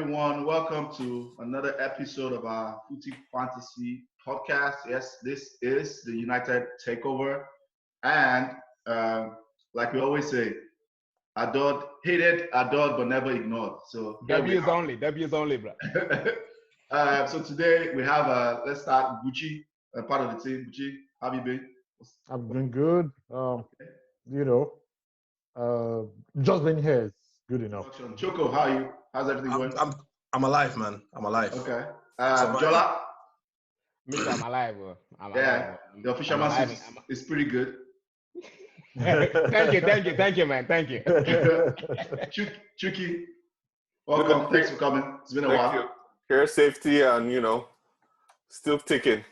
everyone. Welcome to another episode of our Footie Fantasy podcast. Yes, this is the United Takeover. And like we always say, adored, hated, adored, but never ignored. So W's only, bro. So today we have, let's start Buchi, part of the team. Buchi, how have you been? I've been good. Just being here is good enough. Choko, how are you? How's everything going? I'm alive, man. I'm alive. Okay. Jola? Me too, I'm alive, bro. The official message is pretty good. Thank you, man. Thank you. Chuky, welcome. Thanks for coming. It's been a while. Thank you. Care safety and, still ticking.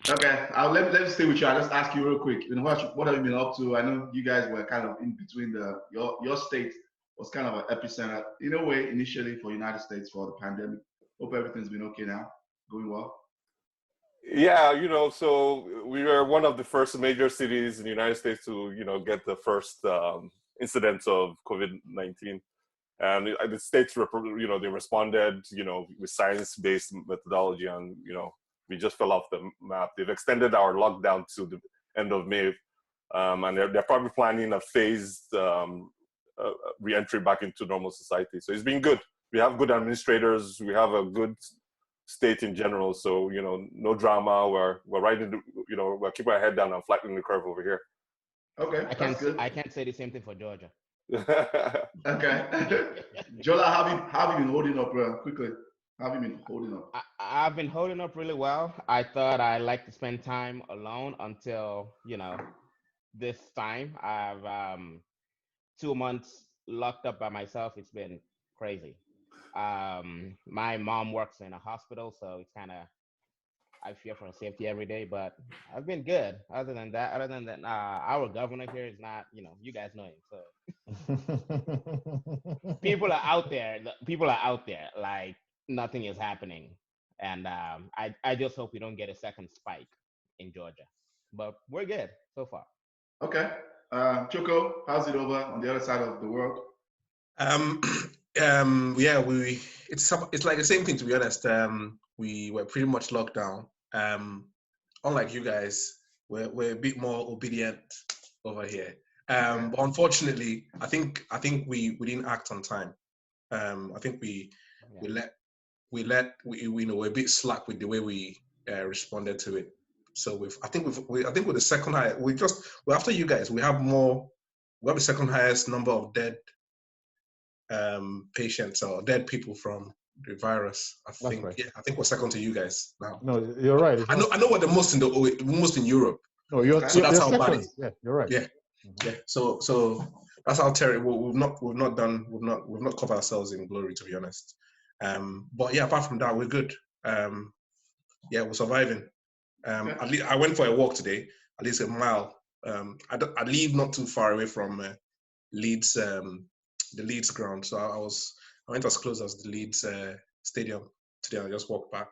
Okay, let me stay with you. I'll just ask you real quick. What have you been up to? I know you guys were kind of in between your state was kind of an epicenter in a way initially for United States for the pandemic. Hope everything's been okay now, going well. Yeah, so we were one of the first major cities in the United States to, get the first incidents of COVID-19. And the states, they responded, with science-based methodology, and, we just fell off the map. They've extended our lockdown to the end of May, and they're probably planning a phased re-entry back into normal society. So it's been good. We have good administrators. We have a good state in general. So, no drama. We're right in we're keeping our head down and flattening the curve over here. Okay, I can't say the same thing for Georgia. Okay. Jola, how have you been holding up quickly? How have you been holding up? I've been holding up really well. I thought I'd like to spend time alone until, this time. I've 2 months locked up by myself. It's been crazy. My mom works in a hospital, so it's kind of, I fear for her safety every day, but I've been good. Other than that, our governor here is not, you guys know him. So people are out there. Like nothing is happening. And I just hope we don't get a second spike in Georgia. But we're good so far. Okay. Choko, how's it over on the other side of the world? It's like the same thing, to be honest. We were pretty much locked down. Unlike you guys, we're a bit more obedient over here. But unfortunately, I think we didn't act on time. I think we're a bit slack with the way we responded to it. So I think with the second high, after you guys, we have the second highest number of dead patients or dead people from the virus. I think we're second to you guys now. No, you're right. I know we're the most in Europe. No, you're so that's you're how bad it is. Yeah, you're right. Yeah. Mm-hmm. Yeah. So that's how terrible. We've not covered ourselves in glory, to be honest. But yeah, apart from that, we're good. We're surviving. At least I went for a walk today, at least a mile. I live not too far away from Leeds, the Leeds ground. So I went as close as the Leeds stadium today. I just walked back.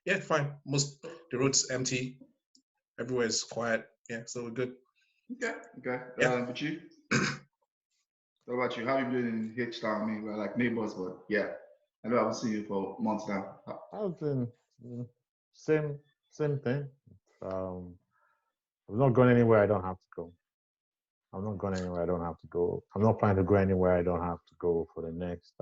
Yeah, fine. The road's empty. Everywhere is quiet. Yeah, so we're good. Okay. Yeah. Buchi? What about you? How have you been in H-Town? I mean, we're like neighbors, but yeah. I know I haven't seen you for months now. I've been same thing. I'm not going anywhere I don't have to go. I'm not going anywhere I don't have to go. I'm not planning to go anywhere I don't have to go for the next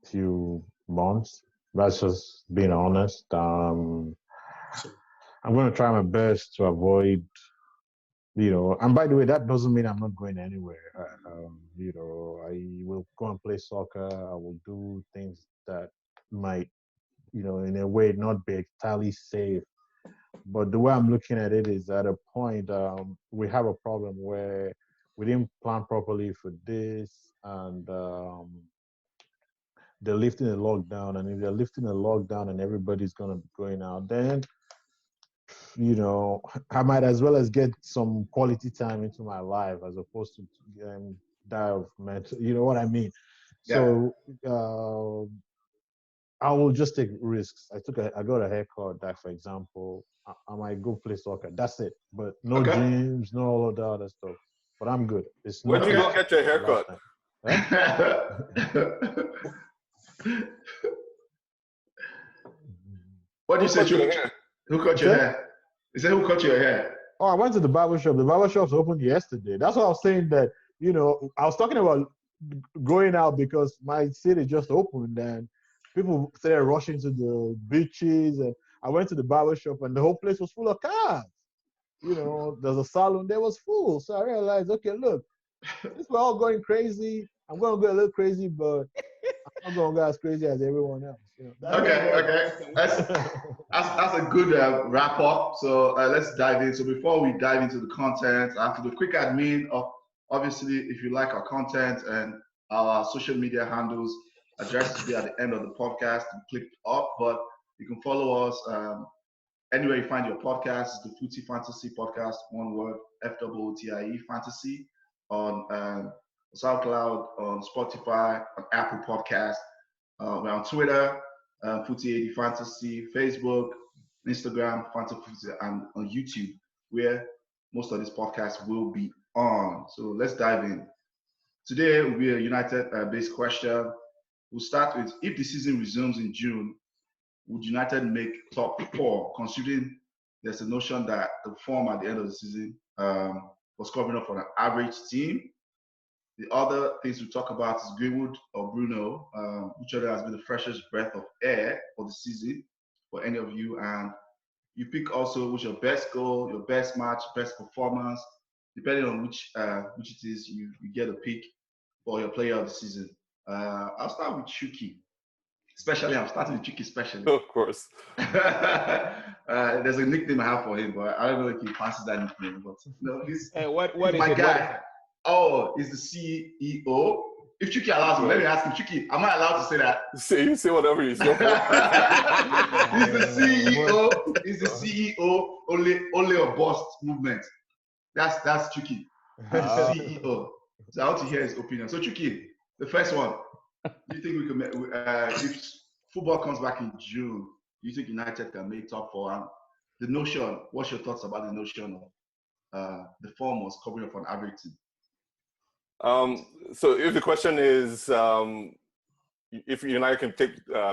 few months. That's just being honest. I'm going to try my best to avoid, and by the way, that doesn't mean I'm not going anywhere. I will go and play soccer. I will do things that might, in a way not be entirely safe. But the way I'm looking at it is at a point, we have a problem where we didn't plan properly for this, and they're lifting a lockdown. And if they're lifting a lockdown and everybody's going to be going out, then, I might as well as get some quality time into my life as opposed to die of mental, you know what I mean? Yeah. So I will just take risks. I got a haircut that, for example, I might go play soccer. That's it. But no gyms, no all of the other stuff. But I'm good. Where'd you go get your haircut? What do you say, Who cut your Chuck? hair? Who cut your hair? He said, who cut your hair? Oh, I went to the barber shop. The barber shop's opened yesterday. That's why I was saying that, I was talking about going out because my city just opened and people started rushing to the beaches. And I went to the barber shop and the whole place was full of cars. There's a salon that was full. So I realized, okay, look, since we're all going crazy, I'm going to go a little crazy, but I'm not going to go as crazy as everyone else. Okay. That's a good wrap up. So let's dive in. So before we dive into the content, I have to do a quick admin of, obviously, if you like our content and our social media handles, address will be at the end of the podcast. Click up, but you can follow us anywhere you find your podcast. It's the Footie Fantasy podcast, one word, FOOTIE Fantasy, on SoundCloud, on Spotify, on Apple Podcast. We're on Twitter, Footie Fantasy, Facebook, Instagram, Fantasy, and on YouTube, where most of this podcast will be on. So let's dive in. Today will be a United-based question. We'll start with, if the season resumes in June, would United make top 4, considering there's a notion that the form at the end of the season was covering up for an average team? The other things we talk about is Greenwood or Bruno, which other has been the freshest breath of air for the season for any of you. And you pick also which your best goal, your best match, best performance, depending on which it is, you get a pick for your player of the season. I'll start with Chuky. I'm starting with Chuky especially. Of course. There's a nickname I have for him, but I don't know if he passes that nickname. But he's what he's is my it? guy. Oh, he's the CEO. If Chuky allows me, let me ask him, Chuky, am I allowed to say that? You say whatever you say. He's the CEO. He's the CEO. Only a bust movement. That's Chuky. He's the CEO. So I want to hear his opinion. So Chuky, the first one. Do you think we can, if football comes back in June, do you think United can make top 4? And the notion, what's your thoughts about the notion of the form was covering up an average team? So if the question is if United can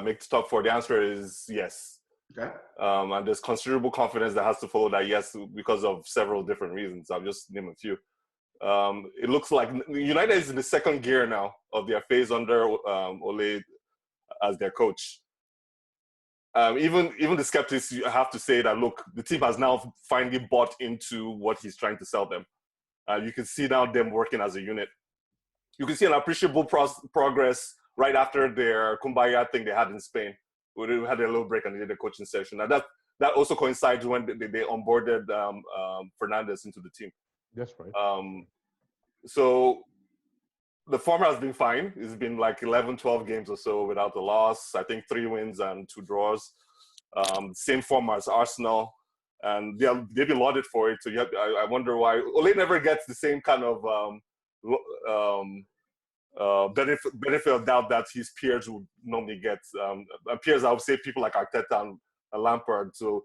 make the top 4, the answer is yes. Okay. And there's considerable confidence that has to follow that yes because of several different reasons. I'll just name a few. It looks like United is in the second gear now of their phase under Ole as their coach. Even the skeptics have to say that, look, the team has now finally bought into what he's trying to sell them. You can see now them working as a unit. You can see an appreciable progress right after their Kumbaya thing they had in Spain, where they had a little break and they did a coaching session. And that also coincides when they onboarded Fernandez into the team. That's right. So the form has been fine. It's been like 11, 12 games or so without a loss. I think 3 wins and 2 draws. Same form as Arsenal. And they've been lauded for it. So I wonder why Ole never gets the same kind of benefit of doubt that his peers would normally get. Peers, I would say people like Arteta and Lampard. So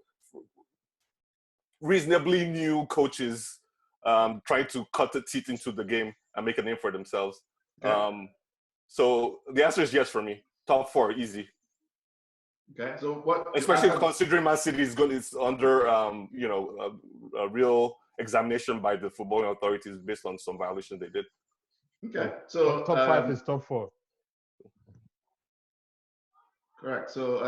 reasonably new coaches trying to cut the teeth into the game and make a name for themselves. Okay. So the answer is yes for me. Top 4, easy. Okay, so what? Especially considering Man City is under a real examination by the footballing authorities based on some violations they did. Okay, so top 5 is top 4. Correct. So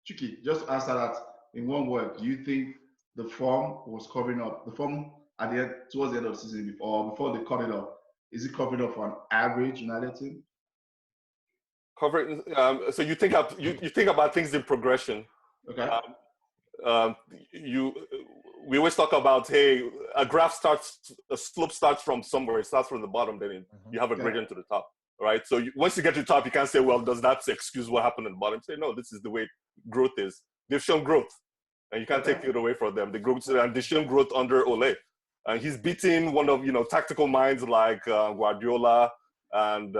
Chuky, just answer that in one word. Do you think the form was covering up? The form at the end, towards the end of the season, before they cut it off, is it covering up for an average United team? Covering. So you think about things in progression. Okay. We always talk about, hey, a slope starts from somewhere. It starts from the bottom, then you have a gradient to the top, right? So once you get to the top, you can't say, well, does that excuse what happened at the bottom? Say, no, this is the way growth is. They've shown growth, and you can't take it away from them. They've shown growth under Ole. And he's beating one of, tactical minds like Guardiola and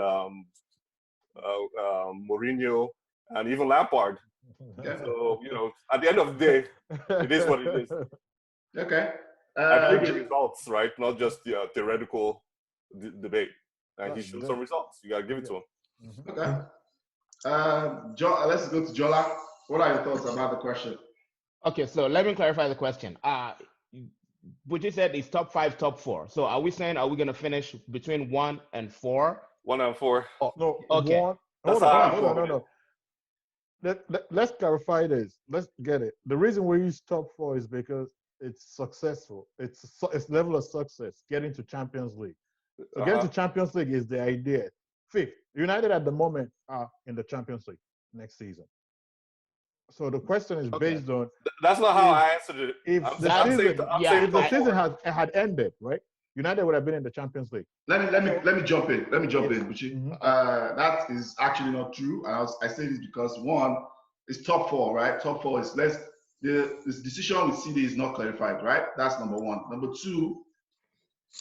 Mourinho and even Lampard. Okay. So, at the end of the day, it is what it is. Okay. I believe in results, right? Not just the theoretical debate. and he showed some results. You gotta give it to him. Okay. Let's go to Jola. What are your thoughts about the question? Okay, so let me clarify the question. Buchi said it's top 5, top 4. So are we saying are we gonna finish between 1 and 4? 1 and 4. Oh, No, okay. Hold That's on. No. Let's clarify this. Let's get it. The reason we use top 4 is because it's successful. It's level of success, getting to Champions League. So getting to Champions League is the idea. 5th. United at the moment are in the Champions League next season. So the question is based on. That's not how I answered it. If the season had ended, right? United would have been in the Champions League. Let me jump in. Buchi. That is actually not true. I say this because one, it's top 4, right? Top 4 is this decision with CD is not clarified, right? That's number 1. Number 2,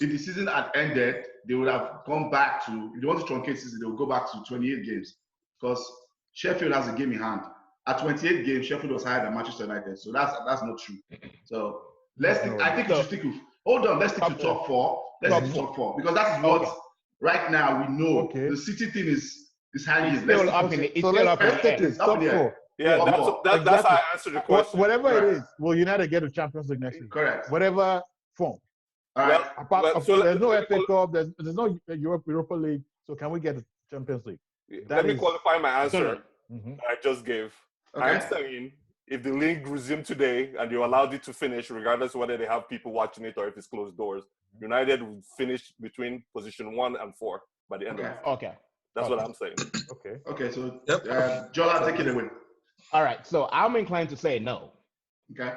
if the season had ended, they would have gone back to, if they want to truncate season, they will go back to 28 games because Sheffield has a game in hand. At 28 games, Sheffield was higher than Manchester United, so that's not true. So I think we should stick with. Hold on, let's stick to top 4. Let's stick to top 4 because that's what right now we know. Okay. The City thing is hanging. It's still up in the top 4. Yeah, that's how I answered the question. Whatever it is, will United get to Champions League next year? Correct. Whatever form. All right. There's no FA Cup. There's no Europa League. So can we get to Champions League? Let me qualify my answer I just gave. Okay. I'm saying if the league resumed today and you allowed it to finish, regardless of whether they have people watching it or if it's closed doors, United would finish between position 1 and 4 by the end of it. Okay. That's what I'm saying. Okay. So, Jola, take it away. All right. So I'm inclined to say no. Okay.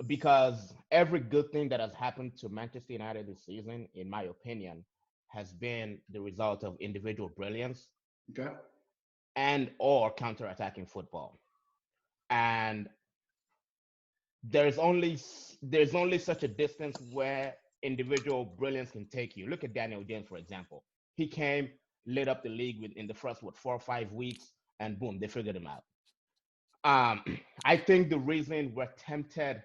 Because every good thing that has happened to Manchester United this season, in my opinion, has been the result of individual brilliance. Okay. And or counter-attacking football. And there's only such a distance where individual brilliance can take you. Look at Daniel James, for example. He came, lit up the league in the first 4 or 5 weeks, and boom, they figured him out. I think the reason we're tempted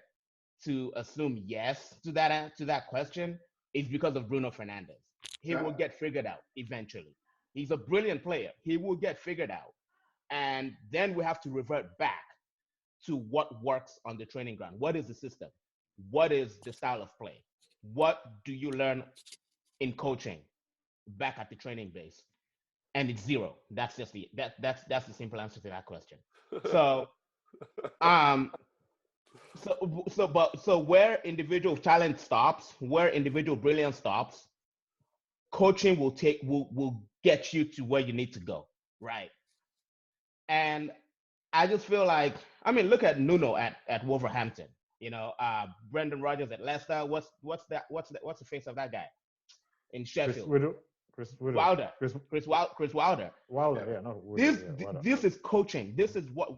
to assume yes to that question is because of Bruno Fernandez. He will get figured out eventually. He's a brilliant player. He will get figured out. And then we have to revert back to what works on the training ground. What is the system? What is the style of play? What do you learn in coaching back at the training base? And it's 0. That's just that's the simple answer to that question. So so where individual talent stops, where individual brilliance stops, coaching will get you to where you need to go, right? And I just feel like, I mean, look at Nuno at Wolverhampton. Brendan Rodgers at Leicester. What's the face of that guy in Sheffield? Chris Wilder. Wilder. Chris Wilder. Wilder, yeah, no. This is coaching. This is what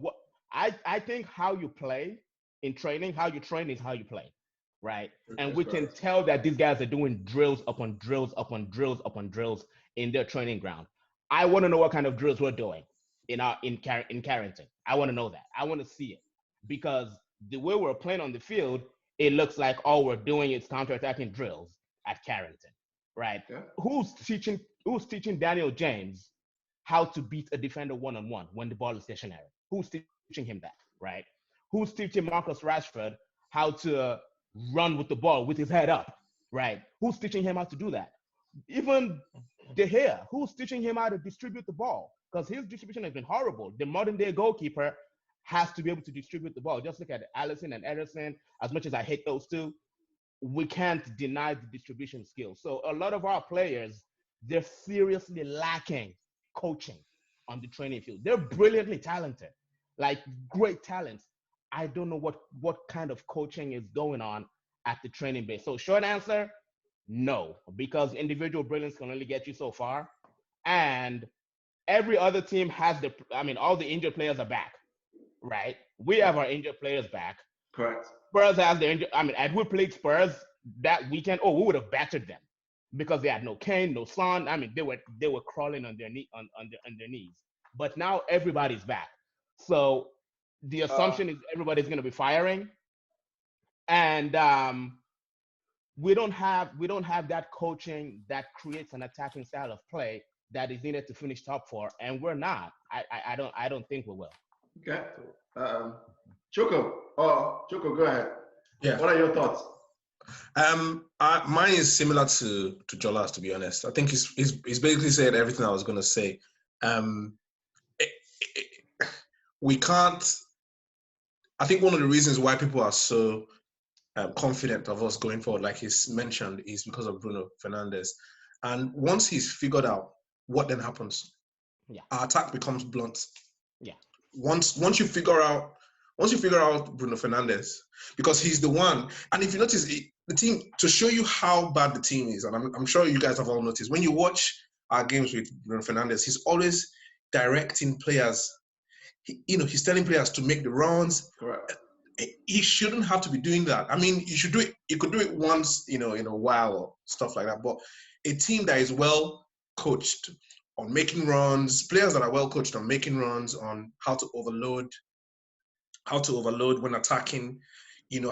I think how you play in training, how you train is how you play, right? And we can tell that these guys are doing drills upon drills upon drills upon drills in their training ground. I want to know what kind of drills we're doing in Carrington. I want to know that. I want to see it because the way we're playing on the field, it looks like all we're doing is counter-attacking drills at Carrington, right? Yeah. Who's teaching Daniel James how to beat a defender one-on-one when the ball is stationary? Who's teaching him that, right? Who's teaching Marcus Rashford how to run with the ball with his head up, right? Who's teaching him how to do that? Even De Gea, who's teaching him how to distribute the ball? Because his distribution has been horrible. The modern-day goalkeeper has to be able to distribute the ball. Just look at Alisson and Ederson. As much as I hate those two, we can't deny the distribution skills. So a lot of our players, they're seriously lacking coaching on the training field. They're brilliantly talented, like great talents. I don't know what kind of coaching is going on at the training base. So short answer, no, because individual brilliance can only get you so far. And every other team has all the injured players are back, right? We have our injured players back. Correct. Spurs has the injured. Had we played Spurs that weekend, we would have battered them because they had no Kane, no Son. They were crawling on their knees. But now everybody's back. So the assumption is everybody's going to be firing. And we don't have that coaching that creates an attacking style of play that is needed to finish top four, and we're not. I don't think we will. Okay. Choko. Choko, go ahead. Yeah. What are your thoughts? Mine is similar to Jola's, to be honest. I think he's basically said everything I was going to say. We can't. I think one of the reasons why people are so confident of us going forward, like he's mentioned, is because of Bruno Fernandez. And once he's figured out what then happens, our attack becomes blunt. Yeah. Once you figure out Bruno Fernandez, because he's the one. And if you notice, the team, to show you how bad the team is, and I'm sure you guys have all noticed, when you watch our games with Bruno Fernandez, he's always directing players. He's telling players to make the runs. Correct. He shouldn't have to be doing that. I mean, you should do it. You could do it once, in a while or stuff like that. But a team that is well coached on making runs, players that are well coached on making runs, on how to overload when attacking,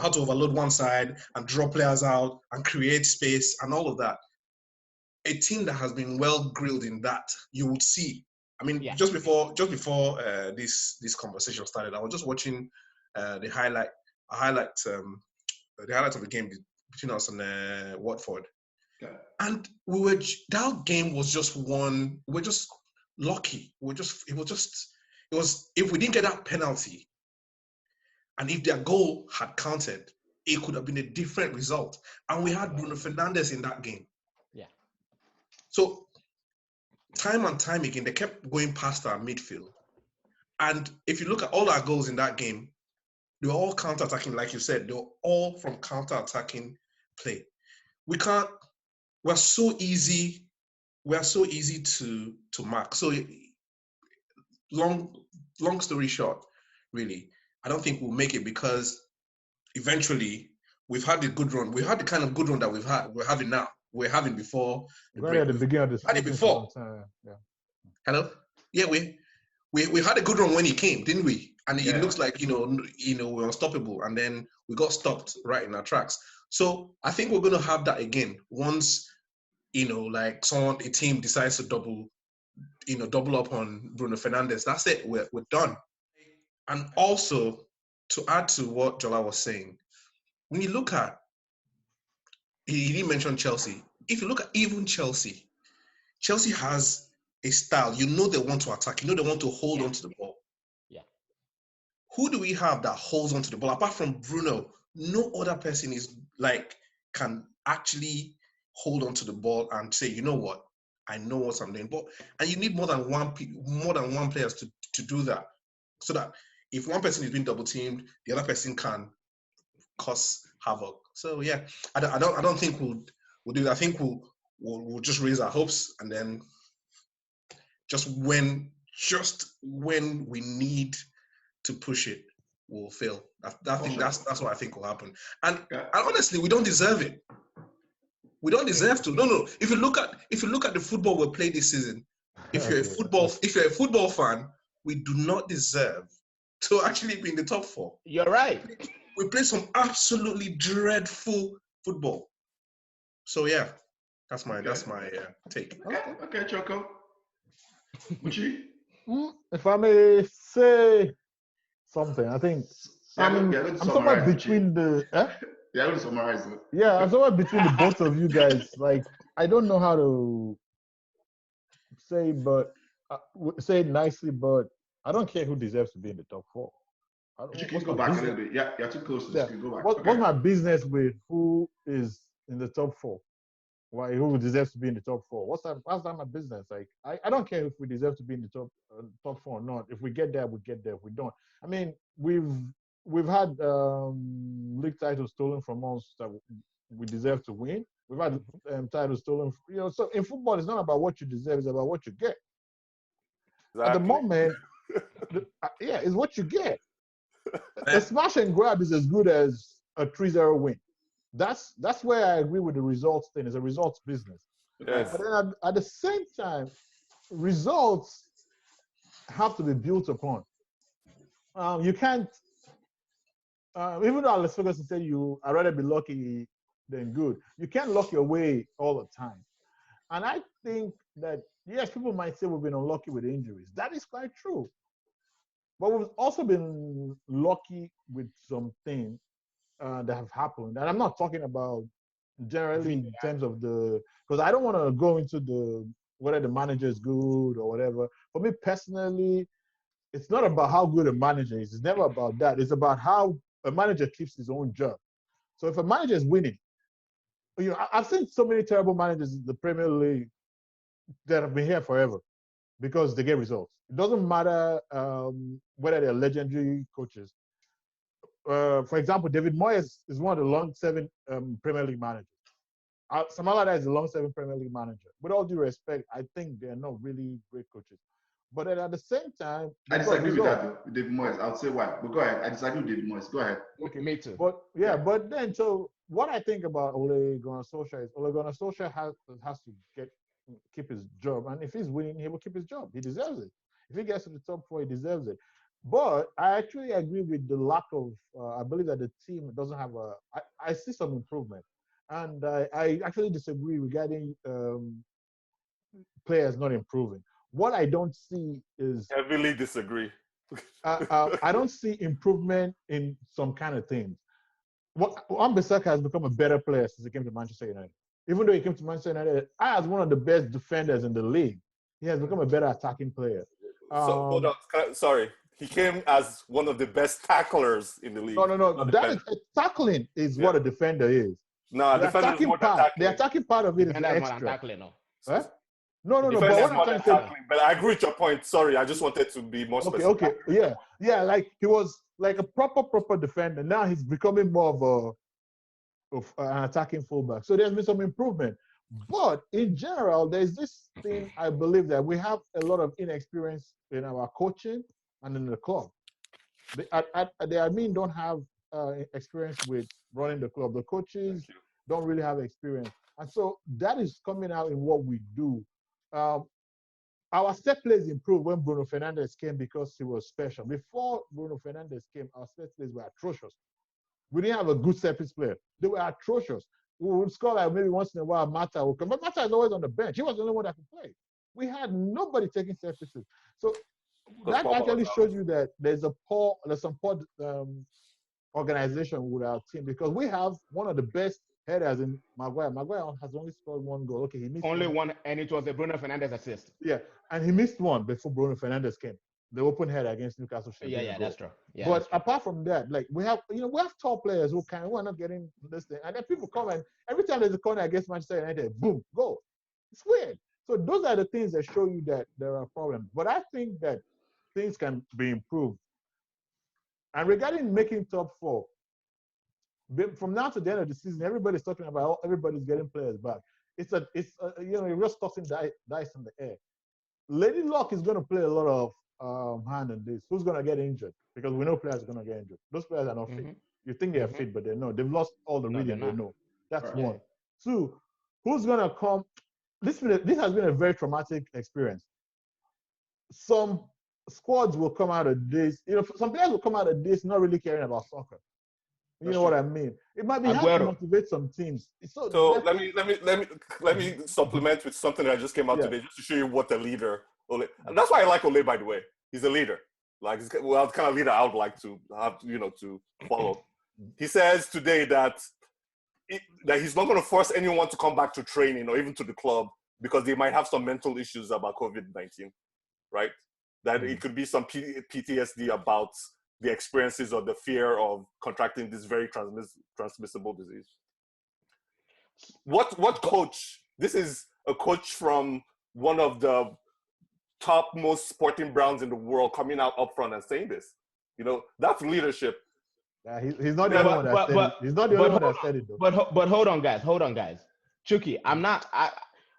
how to overload one side and draw players out and create space and all of that. A team that has been well grilled in that, you would see. I mean, just before this conversation started, I was just watching the highlight of the game between us and Watford, and that game was just one. We're just lucky. It was if we didn't get that penalty, and if their goal had counted, it could have been a different result. And we had Bruno Fernandez in that game. Yeah. So time and time again, they kept going past our midfield. And if you look at all our goals in that game, they were all counter-attacking, like you said. They were all from counter-attacking play. We're so easy to mark. So long story short, really, I don't think we'll make it, because eventually we've had the good run. We've had the kind of good run that we're having now. We're having before the break. At the beginning of this, had it before. Yeah. Hello? Yeah, we had a good run when he came, didn't we? And it looks like we're unstoppable, and then we got stopped right in our tracks. So I think we're going to have that again once like a team decides to double up on Bruno Fernandez. That's it. We're done. And also, to add to what Jola was saying, when you look at, he didn't mention Chelsea. If you look at even Chelsea has a style. They want to attack. They want to hold on to the ball. Yeah. Who do we have that holds on to the ball? Apart from Bruno, no other person can actually hold on to the ball and say, you know what, I know what I'm doing. And you need more than one players to do that, so that if one person is being double teamed, the other person can cause havoc. So yeah, I don't think we'll do that. I think we'll just raise our hopes, and then just when we need to push it, we'll fail. That's what I think will happen. And honestly, we don't deserve it. We don't deserve to. No. If you look at the football we played this season, if you're a football fan, we do not deserve to actually be in the top four. You're right. We play some absolutely dreadful football. So yeah, that's my take. Okay, Choko. Buchi? If I may say something, I think I'm somewhere between the. Yeah, I will summarize it. Yeah, I'm somewhere between the both of you guys. Like, I don't know how to say, but say it nicely, but I don't care who deserves to be in the top four. You can go back a little bit. Yeah, you're too close to this. You can go back. What's my business with who is in the top four? Why, who deserves to be in the top four? What's that my business? Like, I don't care if we deserve to be in the top four or not. If we get there, we get there. If we don't, I mean, we've had league titles stolen from us that we deserve to win. We've had titles stolen. So in football, it's not about what you deserve; it's about what you get. Exactly. At the moment, it's what you get. A smash and grab is as good as a 3-0 win. That's where I agree with the results thing. It's a results business. Yes. But then at the same time, results have to be built upon. You can't, even though Alex Ferguson said I'd rather be lucky then good. You can't lock your way all the time. And I think that, yes, people might say we've been unlucky with injuries. That is quite true. But we've also been lucky with some things that have happened. And I'm not talking about generally in terms of because I don't want to go into whether the manager is good or whatever. For me personally, it's not about how good a manager is. It's never about that. It's about how a manager keeps his own job. So if a manager is winning, I've seen so many terrible managers in the Premier League that have been here forever because they get results. It doesn't matter whether they're legendary coaches. For example, David Moyes is one of the long-serving Premier League managers. Sam Allardyce is a long-serving Premier League manager. With all due respect, I think they're not really great coaches. But then at the same time, I disagree with that, though, with David Moyes. I'll say why. But go ahead. I disagree with David Moyes. Go ahead. Okay, me too. But but then so what I think about Ole Gunnar Solskjaer is Ole Gunnar Solskjaer has to keep his job, and if he's winning, he will keep his job. He deserves it. If he gets to the top 4, he deserves it. But I actually agree with the lack of. I believe that the team doesn't have I see some improvement, and I actually disagree regarding players not improving. What I don't see is heavily disagree. I don't see improvement in some kind of things. Wan-Bissaka has become a better player since he came to Manchester United. Even though he came to Manchester United as one of the best defenders in the league, he has become a better attacking player. So hold on, sorry. He came as one of the best tacklers in the league. No. Tackling is what a defender is. No, the attacking part. The attacking part of it is extra. Tackling, no. Huh? No. But what I'm trying to say. But I agree with your point. Sorry, I just wanted to be more specific. Okay. Yeah. Like he was like a proper defender. Now he's becoming more of an attacking fullback. So there's been some improvement. But in general, there's this thing I believe that we have a lot of inexperience in our coaching and in the club. The admin don't have experience with running the club. The coaches don't really have experience. And so that is coming out in what we do. Our set plays improved when Bruno Fernandez came because he was special. Before Bruno Fernandez came, our set plays were atrocious. We didn't have a good set piece player. They were atrocious. We would score like maybe once in a while Mata would come. But Mata is always on the bench. He was the only one that could play. We had nobody taking set pieces. So that actually shows you that there's some poor organization with our team because we have one of the best headers in Maguire. Maguire has only scored 1 goal. Okay, he missed one, and it was a Bruno Fernandez assist. Yeah, and he missed one before Bruno Fernandez came. The open header against Newcastle. Yeah, that's true. Yeah, but apart from that, like we have top players who are not getting this thing, and then people come and every time there's a corner against Manchester United, boom, goal. It's weird. So those are the things that show you that there are problems. But I think that things can be improved. And regarding making top 4, from now to the end of the season, everybody's talking about everybody's getting players back. You're just tossing dice in the air. Lady Luck is going to play a lot of hand in this. Who's going to get injured? Because we know players are going to get injured. Those players are not fit. You think they are fit, but they're not. They've lost all the rhythm they know. That's right. 1. 2, who's going to come? This has been a very traumatic experience. Some squads will come out of this. Some players will come out of this not really caring about soccer. You know what I mean? It might be hard to motivate some teams. So let me supplement with something that just came out today, just to show you what a leader. Ole. And that's why I like Ole, by the way. He's a leader. Like, the kind of leader I would like to have, to follow. He says today that he's not going to force anyone to come back to training or even to the club because they might have some mental issues about COVID-19, right? That it could be some PTSD about the experiences or the fear of contracting this very transmissible disease. What coach? This is a coach from one of the topmost sporting brands in the world coming out up front and saying this. That's leadership. Yeah, he's not the only one that said it. He's not the only one that said it, though. But hold on, guys. Chuky,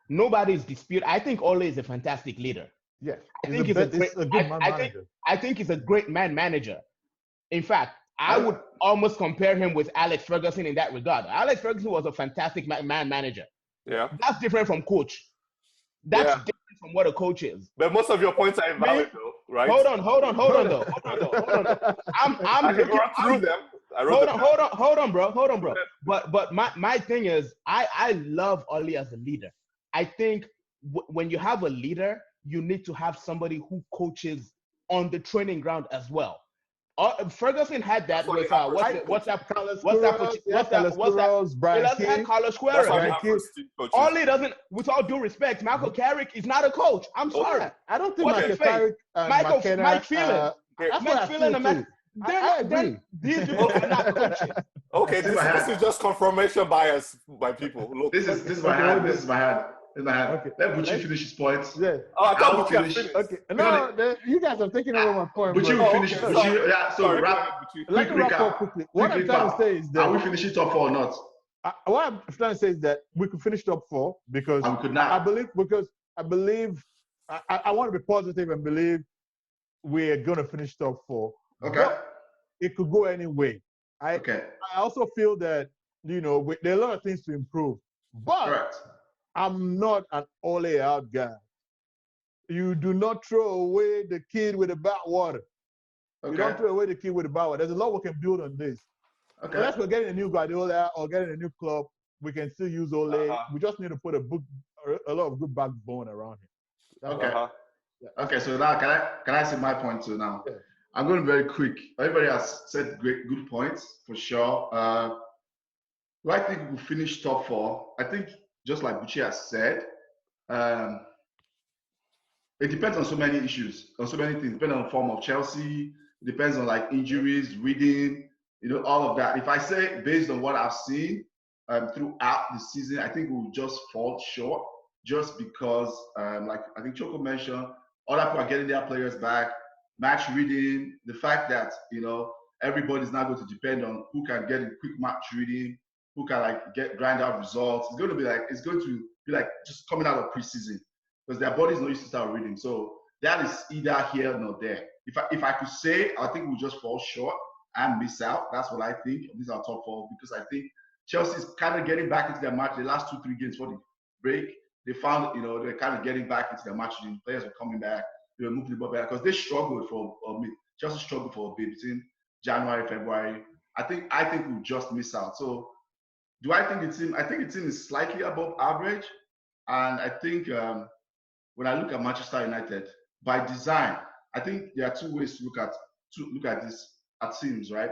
nobody's disputing. I think Ole is a fantastic leader. Yeah, I think he's a good man manager. I think he's a great man manager. In fact, I would almost compare him with Alex Ferguson in that regard. Alex Ferguson was a fantastic man manager. Yeah. That's different from coach. That's different from what a coach is. But most of your points are invalid, though, right? Hold on, though. I'm I can run through them. Hold on, bro. But my thing is, I love Oli as a leader. I think when you have a leader, you need to have somebody who coaches on the training ground as well. Ferguson had that with what's that? Brian He had King. Carlos That's why we Queiroz. have first team coaches. Oli doesn't, with all due respect, Michael Carrick is not a coach. I'm sorry. I don't think What's Michael his face? Carrick and Mike Phelan. that's Mike what I Phelan feel and too. I agree. These people are not coaches. Okay, this is just confirmation bias by people. Look, This is my hand. This is my hand. Okay. Let Buchi finish his points. Yeah. oh, I thought I'll Buchi had finish. finished. Okay. No, you guys are taking over my point. Buchi bro. will finish. okay, Buchi, sorry. yeah. So Sorry, go wrap. ahead, Buchi. Let Quick me wrap up recap. quickly. What I'm trying to say is Are we that finishing top 4 or not? what I'm trying to say is that we could finish top 4 because And we could not. I believe I want to be positive and believe we're going to finish top 4. Okay. But it could go any way. I also feel that there are a lot of things to improve, but Correct. I'm not an all-out guy. You do not throw away the kid with the bathwater. You don't throw away the kid with the bathwater. There's a lot we can build on this. Okay. Unless we're getting a new Guardiola or getting a new club, we can still use Ole. We just need to put a lot of good backbone around him. Okay. Okay. So now can I say my point too now? Yeah. I'm going very quick. Everybody has said good points for sure. Do I think we'll finish top 4? I think just like Buchi has said, it depends on so many issues, on so many things. Depends on the form of Chelsea. It depends on like injuries, reading, all of that. If I say based on what I've seen throughout the season, I think we'll just fall short just because, like I think Choko mentioned, other people are getting their players back, match reading, the fact that, everybody's not going to depend on who can get in quick match reading, who can grind out results. It's going to be like just coming out of preseason because their body's not used to start reading. So that is either here or there. If I could say, I think we'll just fall short and miss out. That's what I think. These are top 4 because I think Chelsea is kind of getting back into their match. The last 2-3 games for the break, they found they're kind of getting back into their match. The players are coming back. They were moving the ball back because they struggled Chelsea struggled for a bit between January, February. I think we'll just miss out. So do I think the team? I think the team is slightly above average, and I think when I look at Manchester United by design, I think there are 2 ways to look at this at teams, right?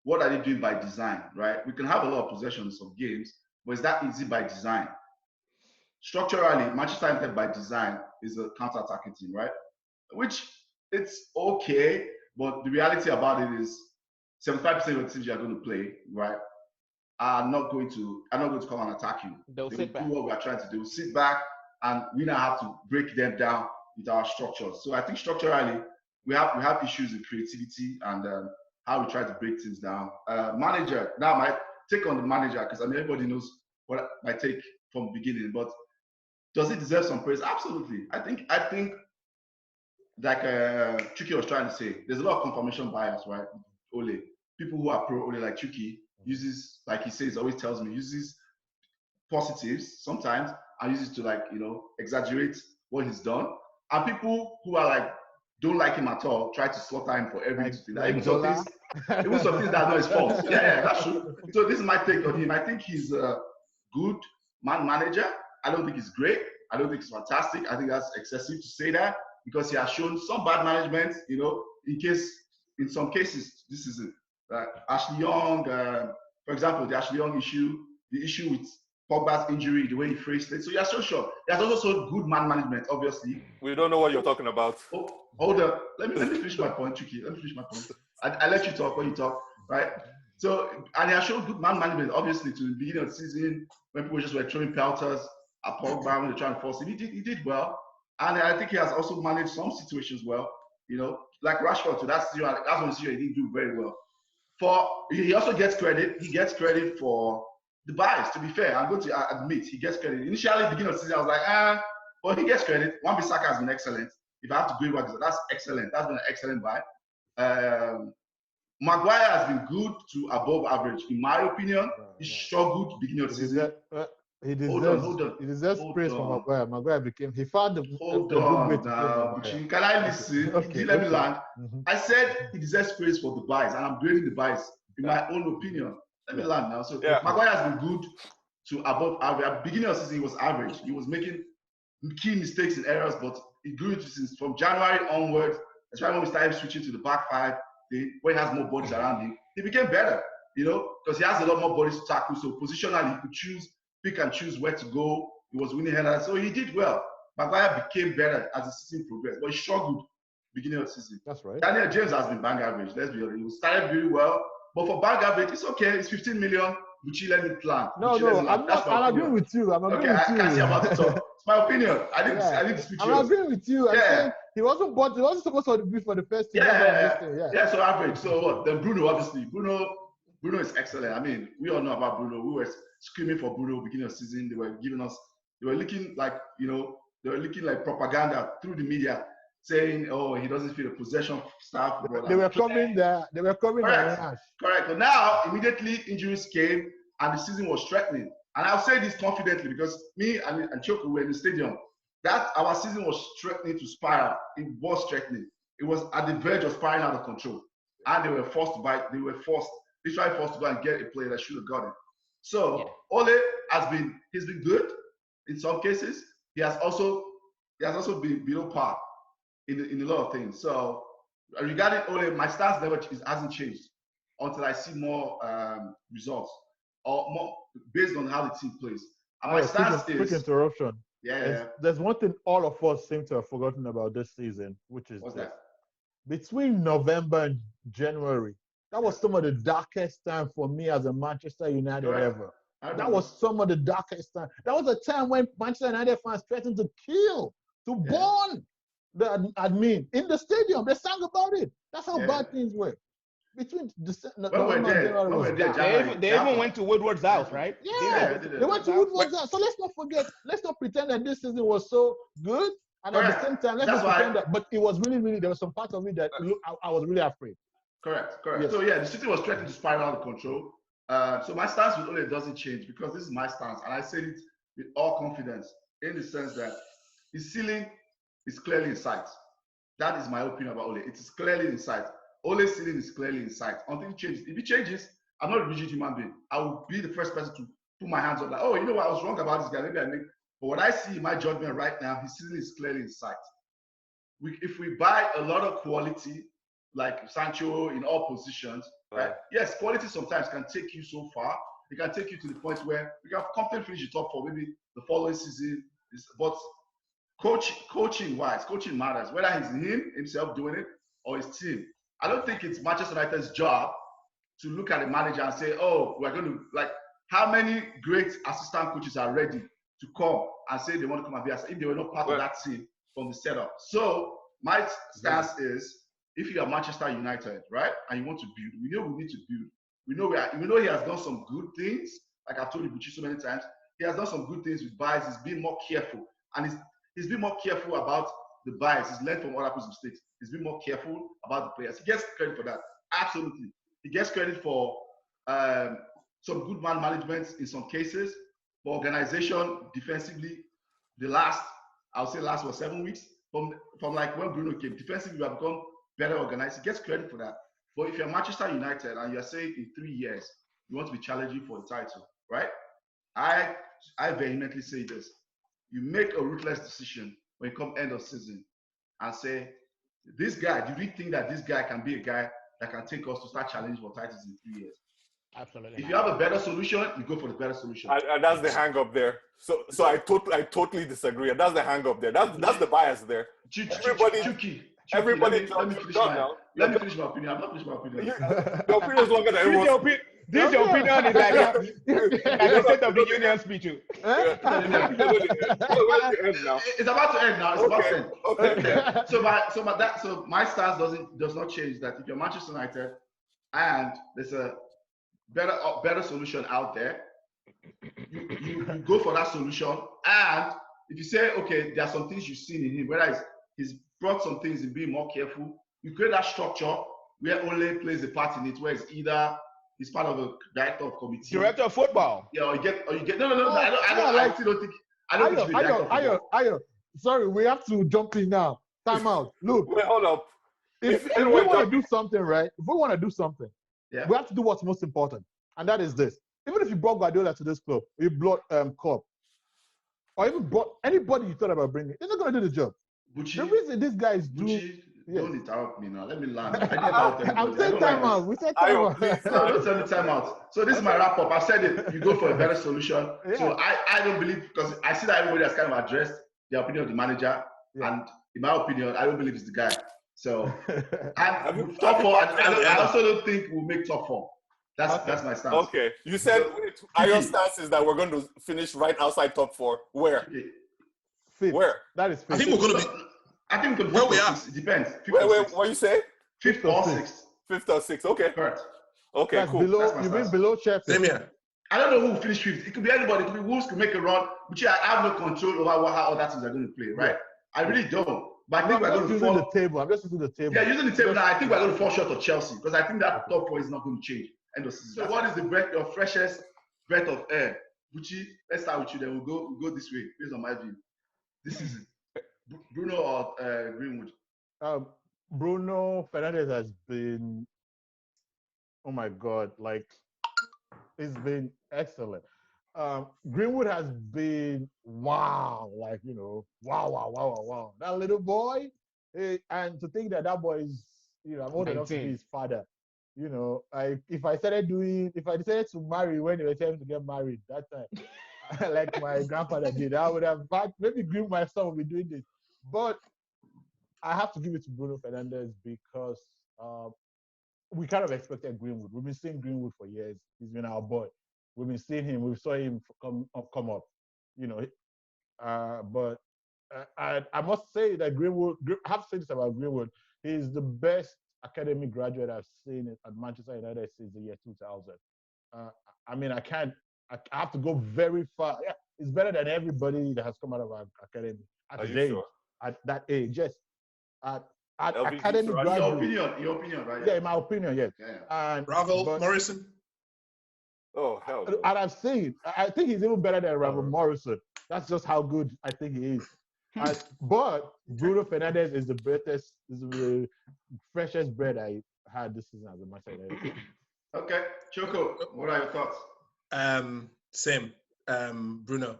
What are they doing by design, right? We can have a lot of possessions of games, but is that easy by design? Structurally, Manchester United by design is a counter-attacking team, right? Which it's okay, but the reality about it is 75% of the teams you are going to play, right, are not going to come and attack you. They'll sit back. Do what we are trying to do, sit back, and we now have to break them down with our structures. So I think structurally we have issues in creativity and how we try to break things down. Manager, now my take on the manager, because everybody knows what my take from the beginning, but does he deserve some praise? Absolutely. I think like Chuky was trying to say, there's a lot of confirmation bias, right? Ole. People who are pro Ole, like Chuky, uses, like he says, always tells me, uses positives sometimes and uses to exaggerate what he's done. And people who are don't like him at all, try to slaughter him for everything. Even some things that are not his fault. Yeah, that's true. So this is my take on him. I think he's a good manager. I don't think he's great. I don't think he's fantastic. I think that's excessive to say that because he has shown some bad management, in some cases, this is Ashley Young, for example, the Ashley Young issue, the issue with Pogba's injury, the way he phrased it. So yeah, so sure. There's also good man management, obviously. We don't know what you're talking about. Oh, hold up. Let me finish my point, Chuky. Let me finish my point. I let you talk when you talk, right? So, and he has shown good man management, obviously, to the beginning of the season when people just were throwing pelters at Pogba when they're trying to force him. He did well. And I think he has also managed some situations well, like Rashford. So that's one season he didn't do very well. He also gets credit. He gets credit for the bias, to be fair. I'm going to admit he gets credit. Initially, beginning of the season, I was like, but he gets credit. Wan-Bissaka has been excellent. If I have to go back, that's excellent. That's been an excellent buy. Maguire has been good to above average, in my opinion. He struggled beginning of the season. He deserves praise from Maguire. Maguire he found Hold on now. Can I listen? Okay, Let me land. Mm-hmm. I said he deserves praise for the buys, and I'm grading the buys in my own opinion. Let me land now. So Yeah. Maguire has been good to above average. At the beginning of the season, he was average. He was making key mistakes and errors, but it grew since from January onwards. That's why when we started switching to the back five, where he has more bodies around him, he became better, because he has a lot more bodies to tackle. So positionally, he could pick and choose where to go. He was winning headers, so he did well. Maguire became better as the season progressed, but he struggled beginning of the season. That's right. Daniel James has been bang average. Let's be honest. He started very well, but for bang average, it's okay. It's 15 million. Buchi, let me plan. No, I'm agreeing with you. I'm agreeing with you. I can't see about to talk. It's my opinion. I didn't speak to you. I'm agreeing with you. I'm saying he wasn't supposed to be for the first team. Yeah, so average. So what? Then Bruno, obviously. Bruno is excellent. I mean, we all know about Bruno. We were screaming for Bruno beginning of the season. They were looking like propaganda through the media, saying, "Oh, he doesn't feel the possession staff." They were coming there. They were coming there. Correct. But now, immediately injuries came, and the season was threatening. And I'll say this confidently because me and Choko were in the stadium. That our season was threatening to spiral. It was threatening. It was at the verge of spiraling out of control, and they were forced to buy. They were forced to go and get a player that should have got it. So Ole he's been good in some cases. He has also been below par in a lot of things. So regarding Ole, my stance hasn't changed until I see more results or more based on how the team plays. And my stance is quick interruption. Yeah. There's one thing all of us seem to have forgotten about this season, which is that? Between November and January, that was some of the darkest time for me as a Manchester United ever. That was some of the darkest time. That was a time when Manchester United fans threatened to burn the admin in the stadium. They sang about it. That's how bad things were. Between November and January, they even went to Woodward's house, right? Yeah, they went to Woodward's house. So let's not pretend that this season was so good. And at the same time, let's not pretend that. But it was really, there was some parts of it that I was really afraid. Correct. Yes. So the city was threatening to spiral out of control. So my stance with Ole doesn't change because this is my stance, and I say it with all confidence in the sense that his ceiling is clearly in sight. That is my opinion about Ole. It is clearly in sight. Ole's ceiling is clearly in sight until it changes. If it changes, I'm not a rigid human being. I will be the first person to put my hands up like, oh, you know what, I was wrong about this guy. Maybe I make. But what I see in my judgment right now, his ceiling is clearly in sight. If we buy a lot of quality, like Sancho in all positions, right? Yes, quality sometimes can take you so far. It can take you to the point where we can comfortably finish the top four, maybe the following season. But coaching matters, whether it's himself doing it or his team. I don't think it's Manchester United's job to look at the manager and say, oh, we're going to, like, how many great assistant coaches are ready to come and say they want to come and be if they were not part of that team from the setup. So my stance is, if you are Manchester United, right, and you want to build, we know we need to build. We know he has done some good things, like I've told you Buchi so many times. He has done some good things with buys. He's been more careful, and he's been more careful about the buys. He's learned from other people's mistakes. He's been more careful about the players. He gets credit for that. Absolutely. He gets credit for some good man management in some cases, for organization defensively. I'll say last 7 weeks from like when Bruno came. Defensively, we have become better organized. He gets credit for that. But if you're Manchester United and you're saying in 3 years you want to be challenging for the title, right? I vehemently say this. You make a ruthless decision when you come end of season and say, this guy, do we think that this guy can be a guy that can take us to start challenging for titles in 3 years? Absolutely. If you have a better solution, you go for the better solution. And that's the hang up there. So I totally disagree. And that's the hang up there. That's the bias there. Everybody, let me finish my opinion. I'm not finishing my opinion. Your opinion is longer than everyone's. This your opinion is like the State of the Union speech. It's about to end now. It's about to end. Okay. So my stance does not change. That if you're Manchester United and there's a better solution out there, you go for that solution. And if you say, okay, there are some things you've seen in him, whether he's brought some things in being more careful, you create that structure where Ole plays a part in it, where it's either he's part of a director of committee. Director of football. Yeah, or you get no. I still don't think. I don't think he's director of football. Sorry, we have to jump in now. Time out. Look. Wait, hold up. If we want to do something, right? If we want to do something, Yeah. We have to do what's most important, and that is this. Even if you brought Guardiola to this club, you brought Klopp, or even brought anybody you thought about bringing, they're not going to do the job. Buchi, The reason these guys do. Buchi, Yes. don't interrupt me now. Let me land. I didn't interrupt anybody. I'm saying time out. We said time out. please. No, don't tell me time out. So this is my wrap up. I've said it. You go for a better solution. Yeah. So I don't believe, because I see that everybody has kind of addressed the opinion of the manager, and in my opinion, I don't believe it's the guy. So and top four. I also don't think we'll make top four. That's my stance. Okay. You said your stance is that we're going to finish right outside top 4. Where? Fifth. Where? That is fifth. I think we're going to be. I think we could Where we are? It depends. Wait, what you say? Fifth or sixth. 5th or 6th. Okay. Correct. Okay, That's cool. below. You mean below Chelsea? Same here. I don't know who will finish fifth. It could be anybody. It could be Wolves could make a run, which I have no control over how other teams are going to play, right? I really don't. But I think we're going to fall. The table. I'm just using the table. Yeah, using the table now. I think we're going to fall short of Chelsea, because I think that top four is not going to change end of season. So what is your freshest breath of air? Buchi, let's start with you. Then we'll go this way based on my view. This season, Bruno or Greenwood? Bruno Fernandez has been, oh my God, like, it's been excellent. Greenwood has been, wow, like, wow. That little boy, and to think that boy is, I'm old enough to be his father. If I decided to marry when they were telling to get married that time, like my grandfather did, I would have maybe Green my son would be doing this. But I have to give it to Bruno Fernandez because we kind of expected Greenwood. We've been seeing Greenwood for years. He's been our boy. We've been seeing him. We saw him come up. But I must say that Greenwood. I have to say this about Greenwood. He's the best academic graduate I've seen at Manchester United since the year 2000. I have to go very far. Yeah, it's better than everybody that has come out of our academy at his age. Sure? At that age, yes. At academic graduate. Your opinion, right? Yeah, in my opinion, yes. Yeah. Ravel Morrison. Oh, hell. And I've seen, I think he's even better than Ravel Morrison. That's just how good I think he is. But Bruno Fernandez is the freshest bread I had this season as a Manchester United. Okay, Choko, what are your thoughts? Same. Bruno.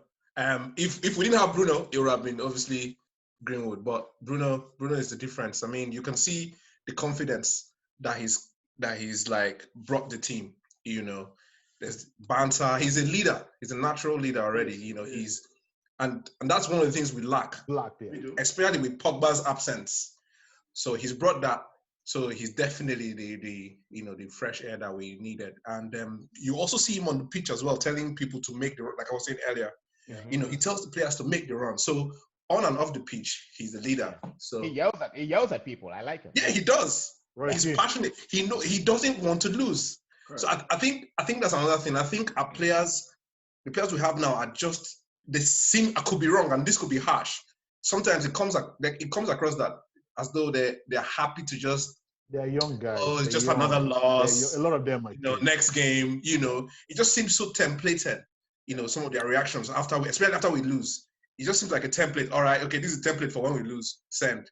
If we didn't have Bruno, it would have been obviously Greenwood. But Bruno is the difference. I mean, you can see the confidence that he's like brought the team. There's banter. He's a leader. He's a natural leader already. He's and that's one of the things we lack. Especially with Pogba's absence. So he's brought that. So he's definitely the fresh air that we needed. And you also see him on the pitch as well, telling people to make the run, like I was saying earlier. Yeah. He tells the players to make the run. So on and off the pitch, he's the leader. So he yells at people. I like him. Yeah, he does. Right. He's passionate. He doesn't want to lose. Right. So I think that's another thing. I think the players we have now are just, they seem, I could be wrong, and this could be harsh. Sometimes it comes across that as though they're happy to just, they're young guys. Oh, it's just another loss. A lot of them, next game. It just seems so templated. Some of their reactions especially after we lose, it just seems like a template. All right, okay, this is a template for when we lose. Send.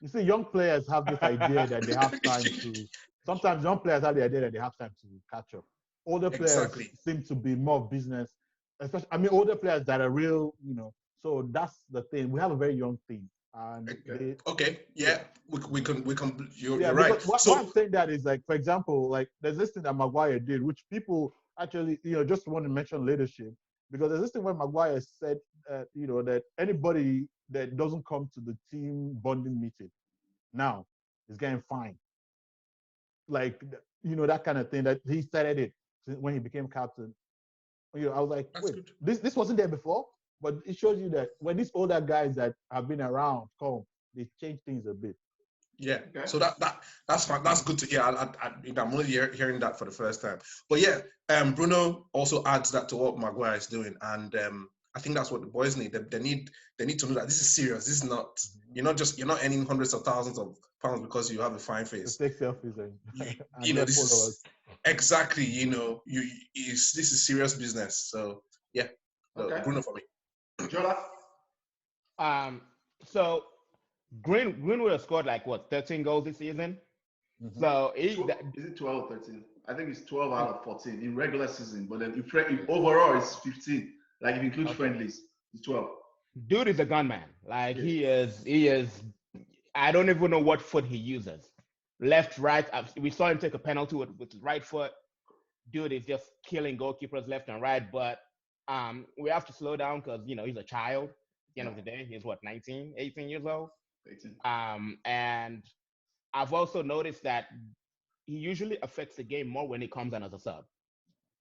You see, young players have this idea that they have time to. Sometimes young players have the idea that they have time to catch up. Older players seem to be more business. Especially, older players that are real. So that's the thing. We have a very young team. And we can. You're right. What I'm saying that is, like, for example, like there's this thing that Maguire did, which people actually, just want to mention leadership, because there's this thing where Maguire said, that anybody that doesn't come to the team bonding meeting now is getting fined. Like, that kind of thing, that he started it when he became captain. I was like, wait, this wasn't there before? But it shows you that when these older guys that have been around come, they change things a bit. Yeah. Okay. So that's fine. That's good to hear. I'm only hearing that for the first time. But yeah, Bruno also adds that to what Maguire is doing, and I think that's what the boys need. They need to know that this is serious. This is not, you're not earning hundreds of thousands of pounds because you have a fine face. Take selfies and this is, exactly. This is serious business. So yeah, Bruno for me. Jola? So Greenwood has scored 13 goals this season. So Is it 12 or 13? I think it's 12 out of 14 in regular season, but then if overall it's 15. Like if you include friendlies, it's 12. dude is a gunman. Like he is. I don't even know what foot he uses. Left, right. We saw him take a penalty with his right foot. Dude is just killing goalkeepers left and right. But we have to slow down because he's a child. At the end of the day, he's 19, 18 years old. 18. And I've also noticed that he usually affects the game more when he comes on as a sub.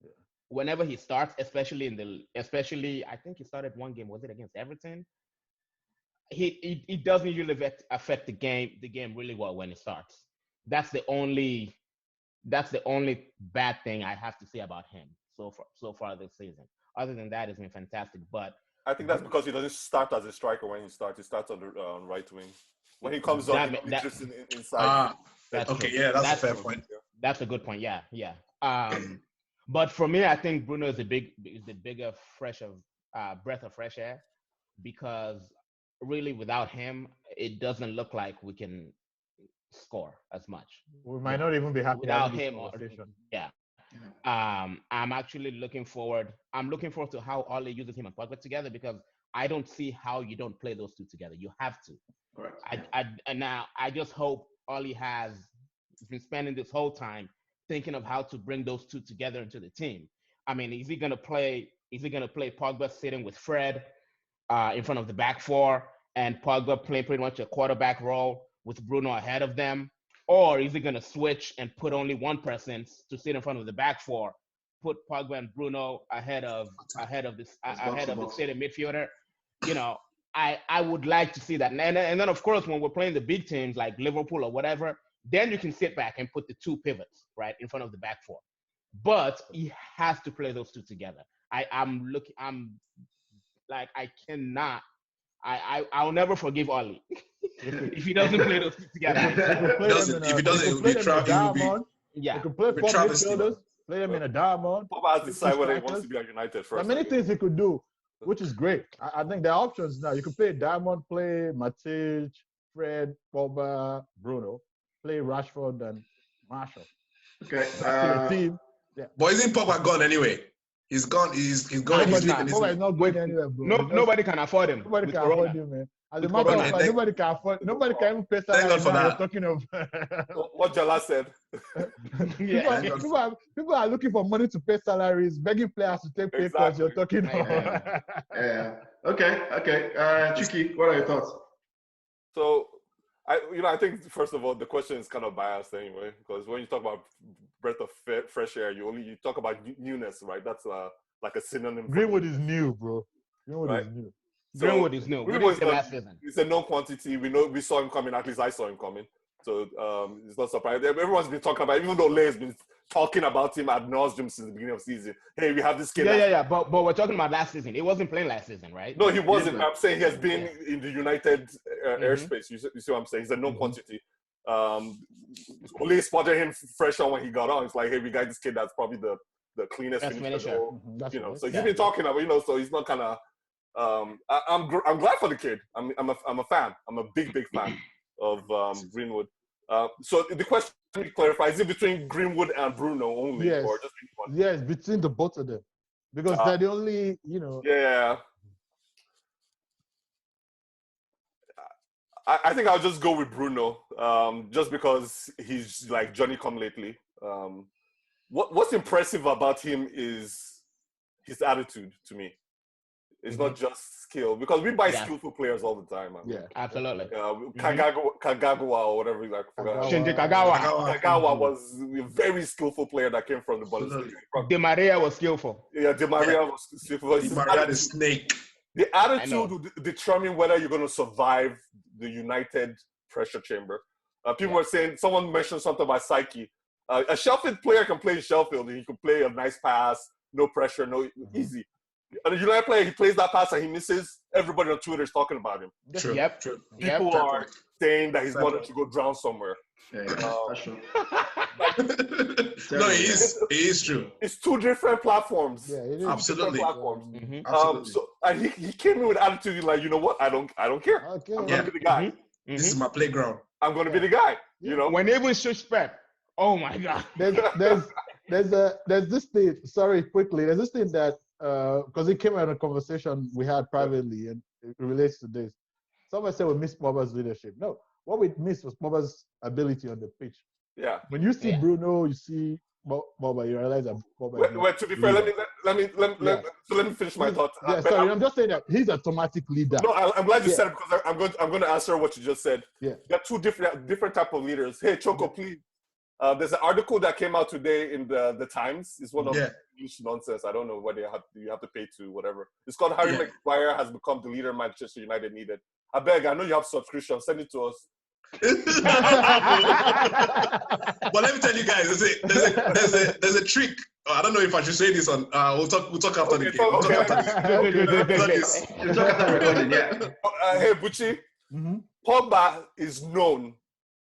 Yeah. Whenever he starts, especially I think he started one game. Was it against Everton? He doesn't usually affect the game really well when he starts. That's the only bad thing I have to say about him so far this season. Other than that, it's been fantastic. But I think that's because he doesn't start as a striker when he starts. He starts on the right wing. When he comes on, he's just inside. That's a fair point. That's a good point. Yeah. But for me, I think Bruno is the bigger breath of fresh air, because really without him, it doesn't look like we can score as much. We might not even be happy without him. I'm actually looking forward. I'm looking forward to how Ole uses him and Pogba together, because I don't see how you don't play those two together. You have to. Correct. I just hope Ole has been spending this whole time thinking of how to bring those two together into the team. I mean, is he gonna play Pogba sitting with Fred in front of the back four, and Pogba playing pretty much a quarterback role with Bruno ahead of them? Or is he going to switch and put only one person to sit in front of the back four, put Pogba and Bruno ahead of the sitting midfielder? I would like to see that. And then, of course, when we're playing the big teams like Liverpool or whatever, then you can sit back and put the two pivots right in front of the back four. But he has to play those two together. I'll never forgive Ole if he doesn't play those two together. If he doesn't, it will be diamond. Yeah, he could play four midfielders. Play them in a diamond. Pogba has to decide whether he wants to be at United first. There are many things he could do, which is great. I think there are options now. You could play Diamond, play Matic, Fred, Pogba, Bruno, play Rashford and Marshall. Okay. Team. Yeah. But isn't Pogba gone anyway? He's gone. He's gone. Pogba is not going anywhere, bro. Nobody can afford him. Nobody can afford him, man. As a matter of fact, nobody can afford. Nobody can even pay salary. Thank God for that. Talking of what Jola said. People are looking for money to pay salaries, begging players to take pay cuts. You're talking of. Yeah. Okay. Chuky, what are your thoughts? So, I think first of all, the question is kind of biased anyway, because when you talk about breath of fresh air, you talk about newness, right? That's like a synonym. Greenwood is new, bro. Greenwood is new. So, Greenwood is new. Greenwood is the last season. It's a known quantity. We saw him coming. At least I saw him coming. So it's not surprising. Everyone's been talking about, even though Le's been talking about him ad nauseum since the beginning of the season. Hey, we have this kid. Yeah. But we're talking about last season. He wasn't playing last season, right? No, he wasn't. I'm saying he has been in the United airspace. You see what I'm saying? He's a known quantity. Ole spotted him fresh on when he got on. It's like, hey, we got this kid that's probably the cleanest finisher. So he's been talking about, so he's not kind of. I'm glad for the kid. I'm a fan. I'm a big fan of Greenwood. So the question, to clarify, is it between Greenwood and Bruno only, or just one? Yes, between the both of them, because they're the only, Yeah. I think I'll just go with Bruno, just because he's like Johnny come lately. What's impressive about him is his attitude to me. It's not just skill, because we buy skillful players all the time, man. Yeah, absolutely. Kagawa or whatever, like Shinji Kagawa. Kagawa was a very skillful player that came from the Bundesliga. Di Maria was skillful. Yeah, Di Maria was skillful. Di Maria the snake. The attitude will determine whether you're going to survive the United pressure chamber. People were saying, someone mentioned something about psyche. A Sheffield player can play in Sheffield, and he can play a nice pass, no pressure, easy. And a United player, he plays that pass and he misses. Everybody on Twitter is talking about him. True. People are saying that he's wanted to go drown somewhere. That's true. No, it is true. It's two different platforms. Yeah, it is. Absolutely. Platforms. So and he came in with attitude like, you know what? I don't care. Okay. I'm gonna be the guy. This is my playground. I'm going to be the guy. You know, when they even switch Pep, oh my God. There's this thing. Sorry, quickly. There's this thing that because it came out in a conversation we had privately, and it relates to this. Someone said we missed Pogba's leadership. No, what we missed was Pogba's ability on the pitch. Yeah. When you see Bruno, you see Pogba, you realize that Pogba. Wait, to be fair, let me finish my thought. Yeah, sorry, I'm just saying that he's a automatic leader. No, I'm glad you said it because I'm going to answer what you just said. Yeah. There are two different type of leaders. Hey, Choko, please. There's an article that came out today in the Times. It's one of English nonsense. I don't know what you have to pay to whatever. It's called Harry Maguire has become the leader Manchester United needed. I beg, I know you have subscription. Send it to us. But let me tell you guys, there's a trick. I don't know if I should say this on. We'll talk after the game. We'll talk after this. We'll talk after recording. Yeah. Hey, Buchi. Pogba is known,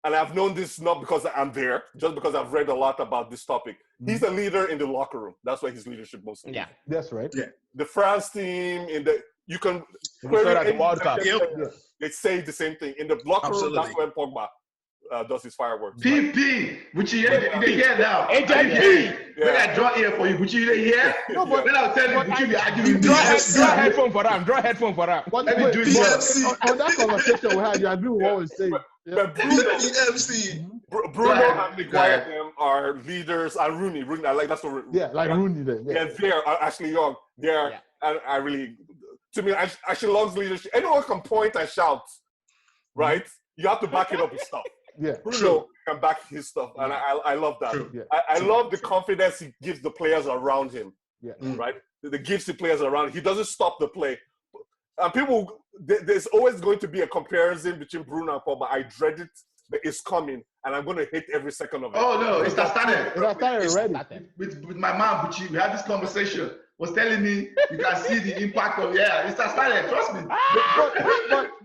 and I've known this not because I'm there, just because I've read a lot about this topic. He's a leader in the locker room. That's where his leadership mostly. Yeah, that's right. Yeah, the France team you can at the World Cup. They say the same thing in the locker room. That's when Pogba does his fireworks. PP, which you hear now. HMP. When I draw here for you, which you hear. No, but then I'll tell you, which you be arguing. Draw headphone for them. Draw headphone for them. On that conversation we had, you agree with what we say. But Bruno and Maguire them are leaders, and Rooney, I like that's what. Yeah, like Rooney then. Yeah, they're Ashley Young. They're I really. To me, Ashley Young's leadership. Anyone can point and shout, right? You have to back it up with stuff. Yeah, Bruno can back his stuff, and I love that. Yeah. I love the confidence he gives the players around him. Yeah, right. The gives the players around. He doesn't stop the play. And people, there's always going to be a comparison between Bruno and Pogba. I dread it, but it's coming, and I'm going to hate every second of it. Oh no, it's started. It started already. With my man Buchi, we had this conversation. Was telling me you can see the impact of it started. Trust me.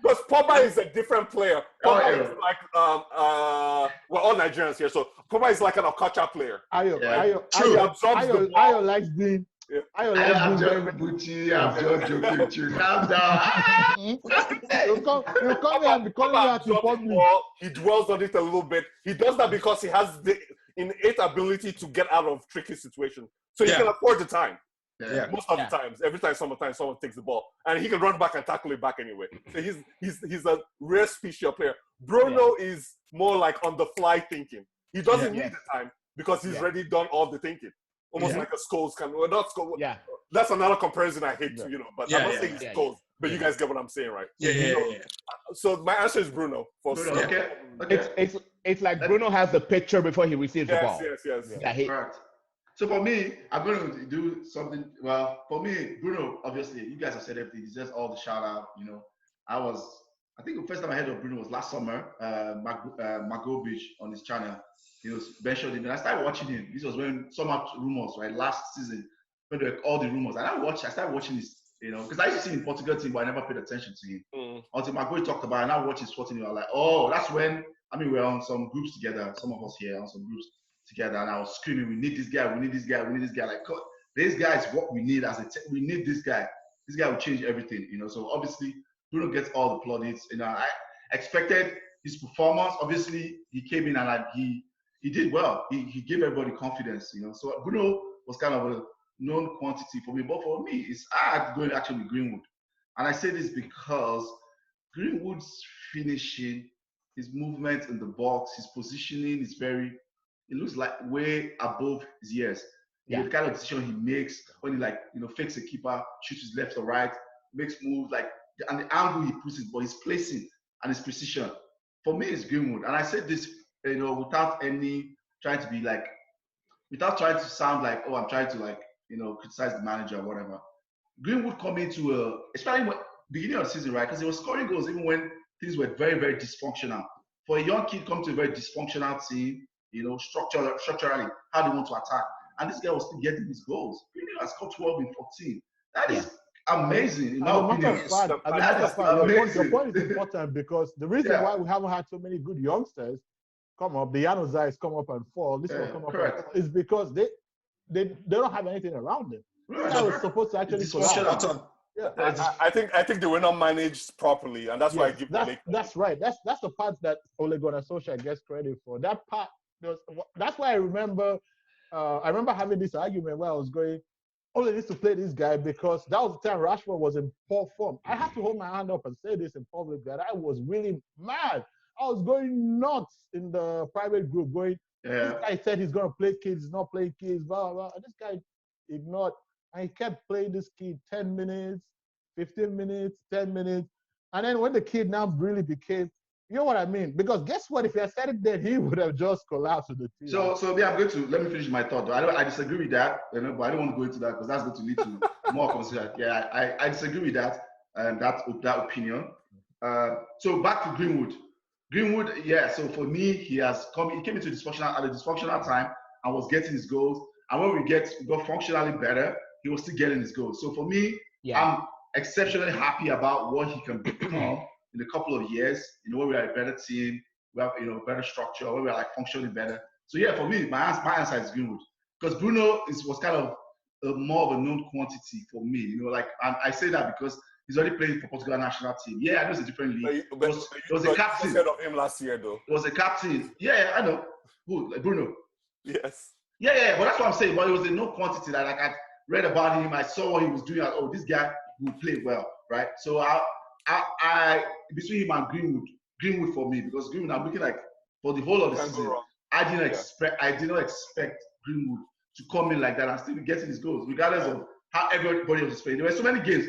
Because Pogba is a different player. Pogba is like we're all Nigerians here, so Pogba is like an Okacha player. Ayo likes being. I'm joking, Buchi. I'm just joking with you. Calm down. You come here and be calling me out in public. He dwells on it a little bit. He does that because he has the innate ability to get out of tricky situations. So he can afford the time. Yeah. Most of the times, every time someone takes the ball, and he can run back and tackle it back anyway. So he's a rare species of player. Bruno is more like on the fly thinking. He doesn't need the time because he's already done all the thinking. Almost like a Scholes can. Well, not Scholes. Yeah. That's another comparison I hate, but I'm not saying it's Scholes. But you guys get what I'm saying, right? Yeah. So my answer is Bruno. Okay. It's like Bruno has the picture before he receives the ball. Yes. Yeah, correct. So for me, I'm going to do something. Well, for me, Bruno, obviously, you guys have said everything. It's just all the shout out. I think the first time I heard of Bruno was last summer. Magovich on his channel, he was mentioned him, and I started watching him. This was when so much rumors, right? Last season, when there were all the rumors, and I started watching his, because I used to see him in Portugal team, but I never paid attention to him until Magovich talked about it. And I watched his sporting team. I was like, oh, that's when. We're on some groups together. Some of us here on some groups together, and I was screaming, we need this guy, we need this guy, we need this guy. Like, God, this guy is what we need we need this guy. This guy will change everything, So obviously, Bruno gets all the plaudits. I expected his performance. Obviously, he came in and he did well. He gave everybody confidence, So Bruno was kind of a known quantity for me. But for me, I had to go actually with Greenwood. And I say this because Greenwood's finishing, his movement in the box, his positioning is it looks like way above his years. The kind of decision he makes when he fakes a keeper, shoots his left or right, makes moves and the angle he puts it, but his placing and his precision. For me, it's Greenwood. And I said this, without trying to sound like, oh, I'm trying to criticize the manager or whatever. Greenwood coming to especially when beginning of the season, right? Because he was scoring goals even when things were very, very dysfunctional. For a young kid come to a very dysfunctional team, structurally, how they want to attack. And this guy was still getting his goals. Greenwood has scored 12 in 14. That is amazing, in my opinion. The point is important because the reason why we haven't had so many good youngsters come up, the Januzajs come up and fall, this will come up and fall, is because they don't have anything around them. This guy was supposed to actually Yeah. I think they were not managed properly, and that's why I give them Lakers. That's right. That's the part that Ole Gunnar Solskjaer gets credit for. That part. That's why I remember having this argument where I was going, Ole needs to play this guy because that was the time Rashford was in poor form. I have to hold my hand up and say this in public that I was really mad. I was going nuts in the private group, going, this guy said he's going to play kids, he's not playing kids, blah, blah. And this guy ignored, and he kept playing this kid 10 minutes, 15 minutes, 10 minutes. And then when the kid now really became, you know what I mean? Because guess what? If he had said it then, he would have just collapsed with the team. So yeah, I'm going to, let me finish my thought. I disagree with that, but I don't want to go into that because that's going to lead to more consideration. Yeah, I disagree with that, and that opinion. So back to Greenwood. Greenwood, yeah, so for me, he came into at a dysfunctional time and was getting his goals. And when we got functionally better, he was still getting his goals. So for me, I'm exceptionally happy about what he can become in a couple of years. When we are a better team, we have better structure, where we are like functionally better. So yeah, for me, my answer is Greenwood. Because Bruno was kind of more of a known quantity for me. And I say that because he's already playing for Portugal national team. Yeah, I know it's a different league. But he was a captain. You said of him last year, though. He was a captain. Yeah, I know. Who? Like Bruno. Yes. Yeah, but that's what I'm saying. But it was a no quantity that I read about him. I saw what he was doing. This guy will play well, right? So I between him and Greenwood for me, because Greenwood, I'm looking like for the whole of the season, I did not expect Greenwood to come in like that and still be getting his goals, regardless of how everybody was playing. There were so many games.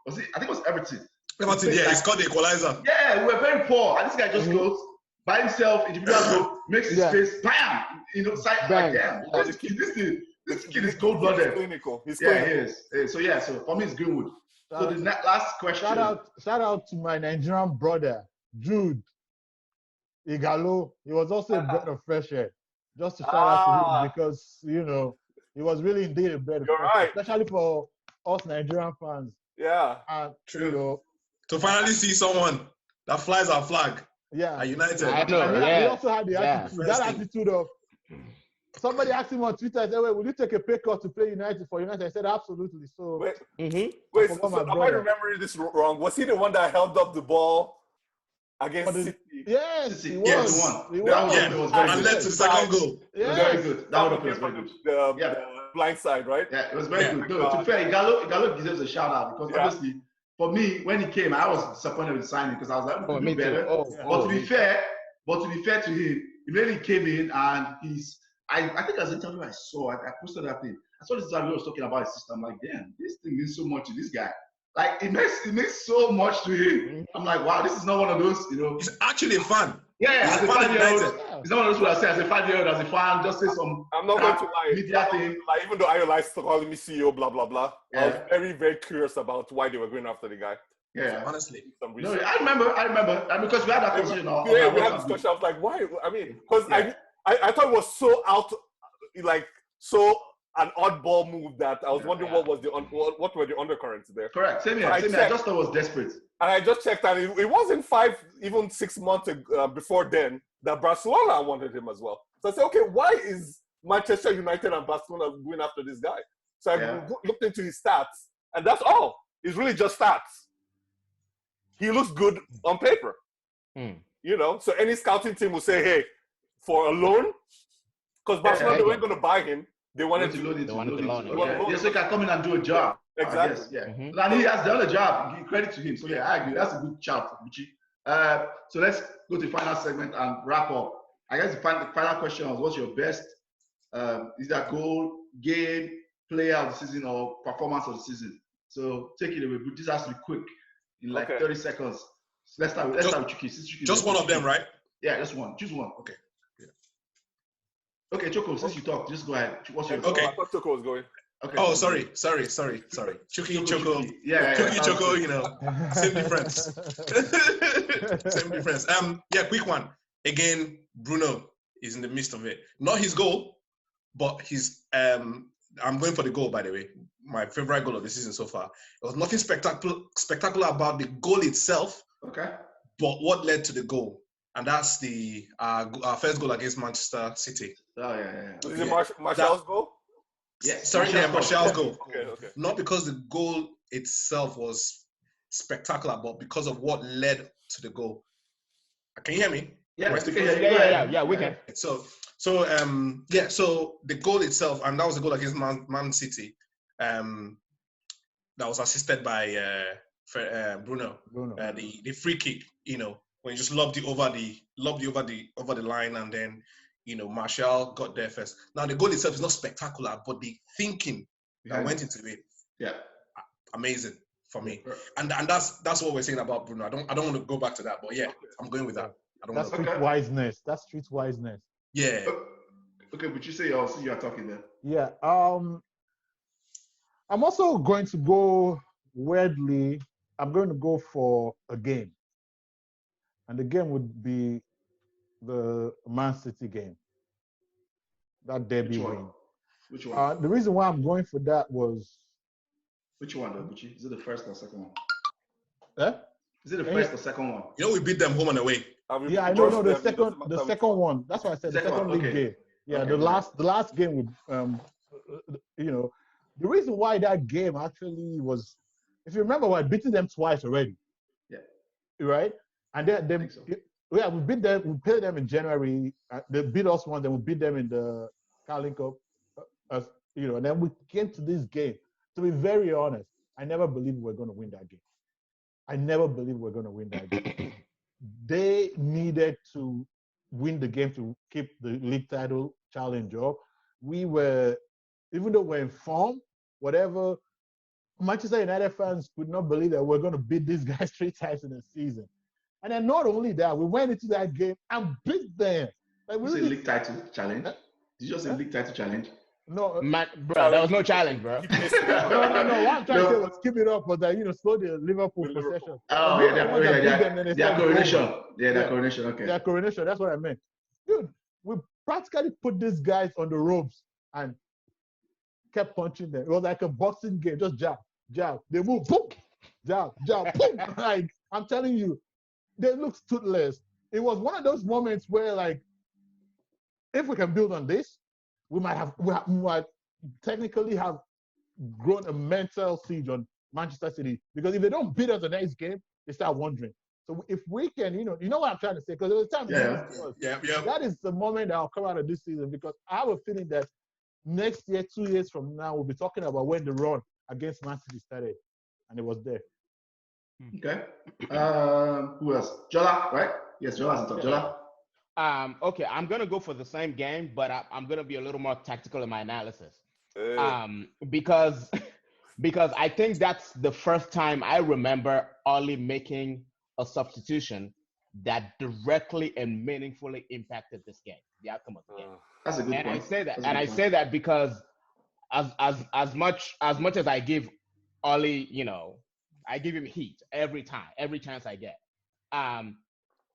I think it was Everton. He scored the equalizer. Yeah, we were very poor. And this guy just goes by himself, individual goal, makes his face, bam! Like, damn, this kid is cold-blooded. He's clinical. He is. So for me, it's Greenwood. So the last question. Shout out to my Nigerian brother, Jude Igalo. He was also a breath of fresh air. Just to shout out to him because, he was really indeed a breath of fresh air, especially for us Nigerian fans. Yeah, true. To finally see someone that flies our flag. Yeah, at United. I know. He also had the attitude. That attitude of somebody asked him on Twitter, I said, "Wait, will you take a pay cut to play for United?" I said, "Absolutely." So wait, so am I remembering this wrong? Was he the one that held up the ball against City? Yes, he was. Yes, he won. And led to the second goal. It was very good. That was very good. The blind side, right? Yeah, it was very good. No, to be fair, Igalo deserves a shout out because obviously, for me, when he came, I was disappointed with signing because I was like, we could do better. But to be fair to him, he really came in and I think as an interview I saw, I posted that thing. I saw this interview was talking about his system. I'm like, damn, this thing means so much to this guy. Like it makes so much to him. I'm like, wow, this is not one of those, He's actually a fan. Yeah, as a 5-year-old, it's not one of those who I say as a 5-year-old, as a fan, just say some. I'm not going to lie. Media thing. Like, even though I liked calling me CEO, blah blah blah. Yeah. I was very very curious about why they were going after the guy. Yeah, honestly. No, I remember, and because we had that conversation. Yeah, we had this discussion. I was like, why? I mean, because I thought it was so so an oddball move that I was wondering what were the undercurrents there. Correct. Same here. I just thought it was desperate. And I just checked, and it wasn't 6 months before then that Barcelona wanted him as well. So I said, okay, why is Manchester United and Barcelona going after this guy? So I looked into his stats, and that's all. It's really just stats. He looks good on paper. So any scouting team will say, hey, for a loan, because Barcelona weren't going to buy him. They wanted to loan him. Yes, he can come in and do a job. Exactly. And he has done a job. Give credit to him. So I agree. That's a good shout, Buchi. So let's go to the final segment and wrap up. I guess the final question was, what's your best is that goal, game, player of the season, or performance of the season? So take it away. But this has to be quick, in 30 seconds. So let's start with Chuky. Just one of them, right? Yeah, just one. Choose one. Okay. Okay, Choko, since you talk, just go ahead. What's your I thought Choko was going. Okay. Oh, sorry. Chuky and Choko. Yeah. Chuky, Choko, same difference. Same difference. Quick one. Again, Bruno is in the midst of it. Not his goal, but his I'm going for the goal, by the way. My favorite goal of the season so far. There was nothing spectacular about the goal itself. Okay. But what led to the goal? And that's the our first goal against Manchester City. Oh, yeah. Is it Martial's goal? Yeah. Sorry, Martial's goal. Okay. Not because the goal itself was spectacular, but because of what led to the goal. Can you hear me? Yeah, we can. So the goal itself, and that was a goal against Man City, that was assisted by Bruno. The free kick, when you just lobbed it over the line, and then Martial got there first. Now the goal itself is not spectacular, but the thinking that went into it, amazing for me. And that's what we're saying about Bruno. I don't want to go back to that, but yeah, I'm going with that. That's streetwiseness. That's streetwiseness. Yeah. Okay, but you say you are talking there. Yeah. I'm also going to go weirdly. I'm going to go for a game, and the game would be the Man City game. That derby win. Which one? The reason why I'm going for that was. Which one, though, Buchi? Is it the first or second one? Is it the first or second one? We beat them home and away. Yeah, I know. No, the second one. That's why I said the second league game. Yeah, the last game with the reason why that game actually was, if you remember, we're beating them twice already. Yeah. Right? And then we beat them. We played them in January. They beat us once. Then we beat them in the Carling Cup. And then we came to this game. To be very honest, I never believed we were going to win that game. They needed to win the game to keep the league title challenge up. We were, even though we're in form, whatever, Manchester United fans could not believe that we're going to beat these guys 3 times in a season. And then not only that, we went into that game and beat them. Like, you say league title challenge? Did you just say league title challenge? No, bro, there was no challenge, bro. no. What I'm trying to say was keep it up, but slow the Liverpool possession. Oh, their coronation. Yeah, their coronation. Okay. Their coronation. That's what I meant, dude. We practically put these guys on the ropes and kept punching them. It was like a boxing game, just jab. They move, boom, jab, boom. Like, I'm telling you, they look toothless. It was one of those moments where, like, if we can build on this, we might technically have grown a mental siege on Manchester City, because if they don't beat us the next game, they start wondering. So if we can, you know what I'm trying to say, because there was time. That is the moment that will come out of this season, because I have a feeling that next year, 2 years from now, we'll be talking about when the run against Man City started, and it was there. Okay. Who else? Jola, right? Yes, Jola's on top. Jola. Okay, I'm gonna go for the same game, but I'm gonna be a little more tactical in my analysis. Because I think that's the first time I remember Oli making a substitution that directly and meaningfully impacted this game, the outcome of the game. That's a good point. I say that because as much as I give Oli, I give him heat every chance I get.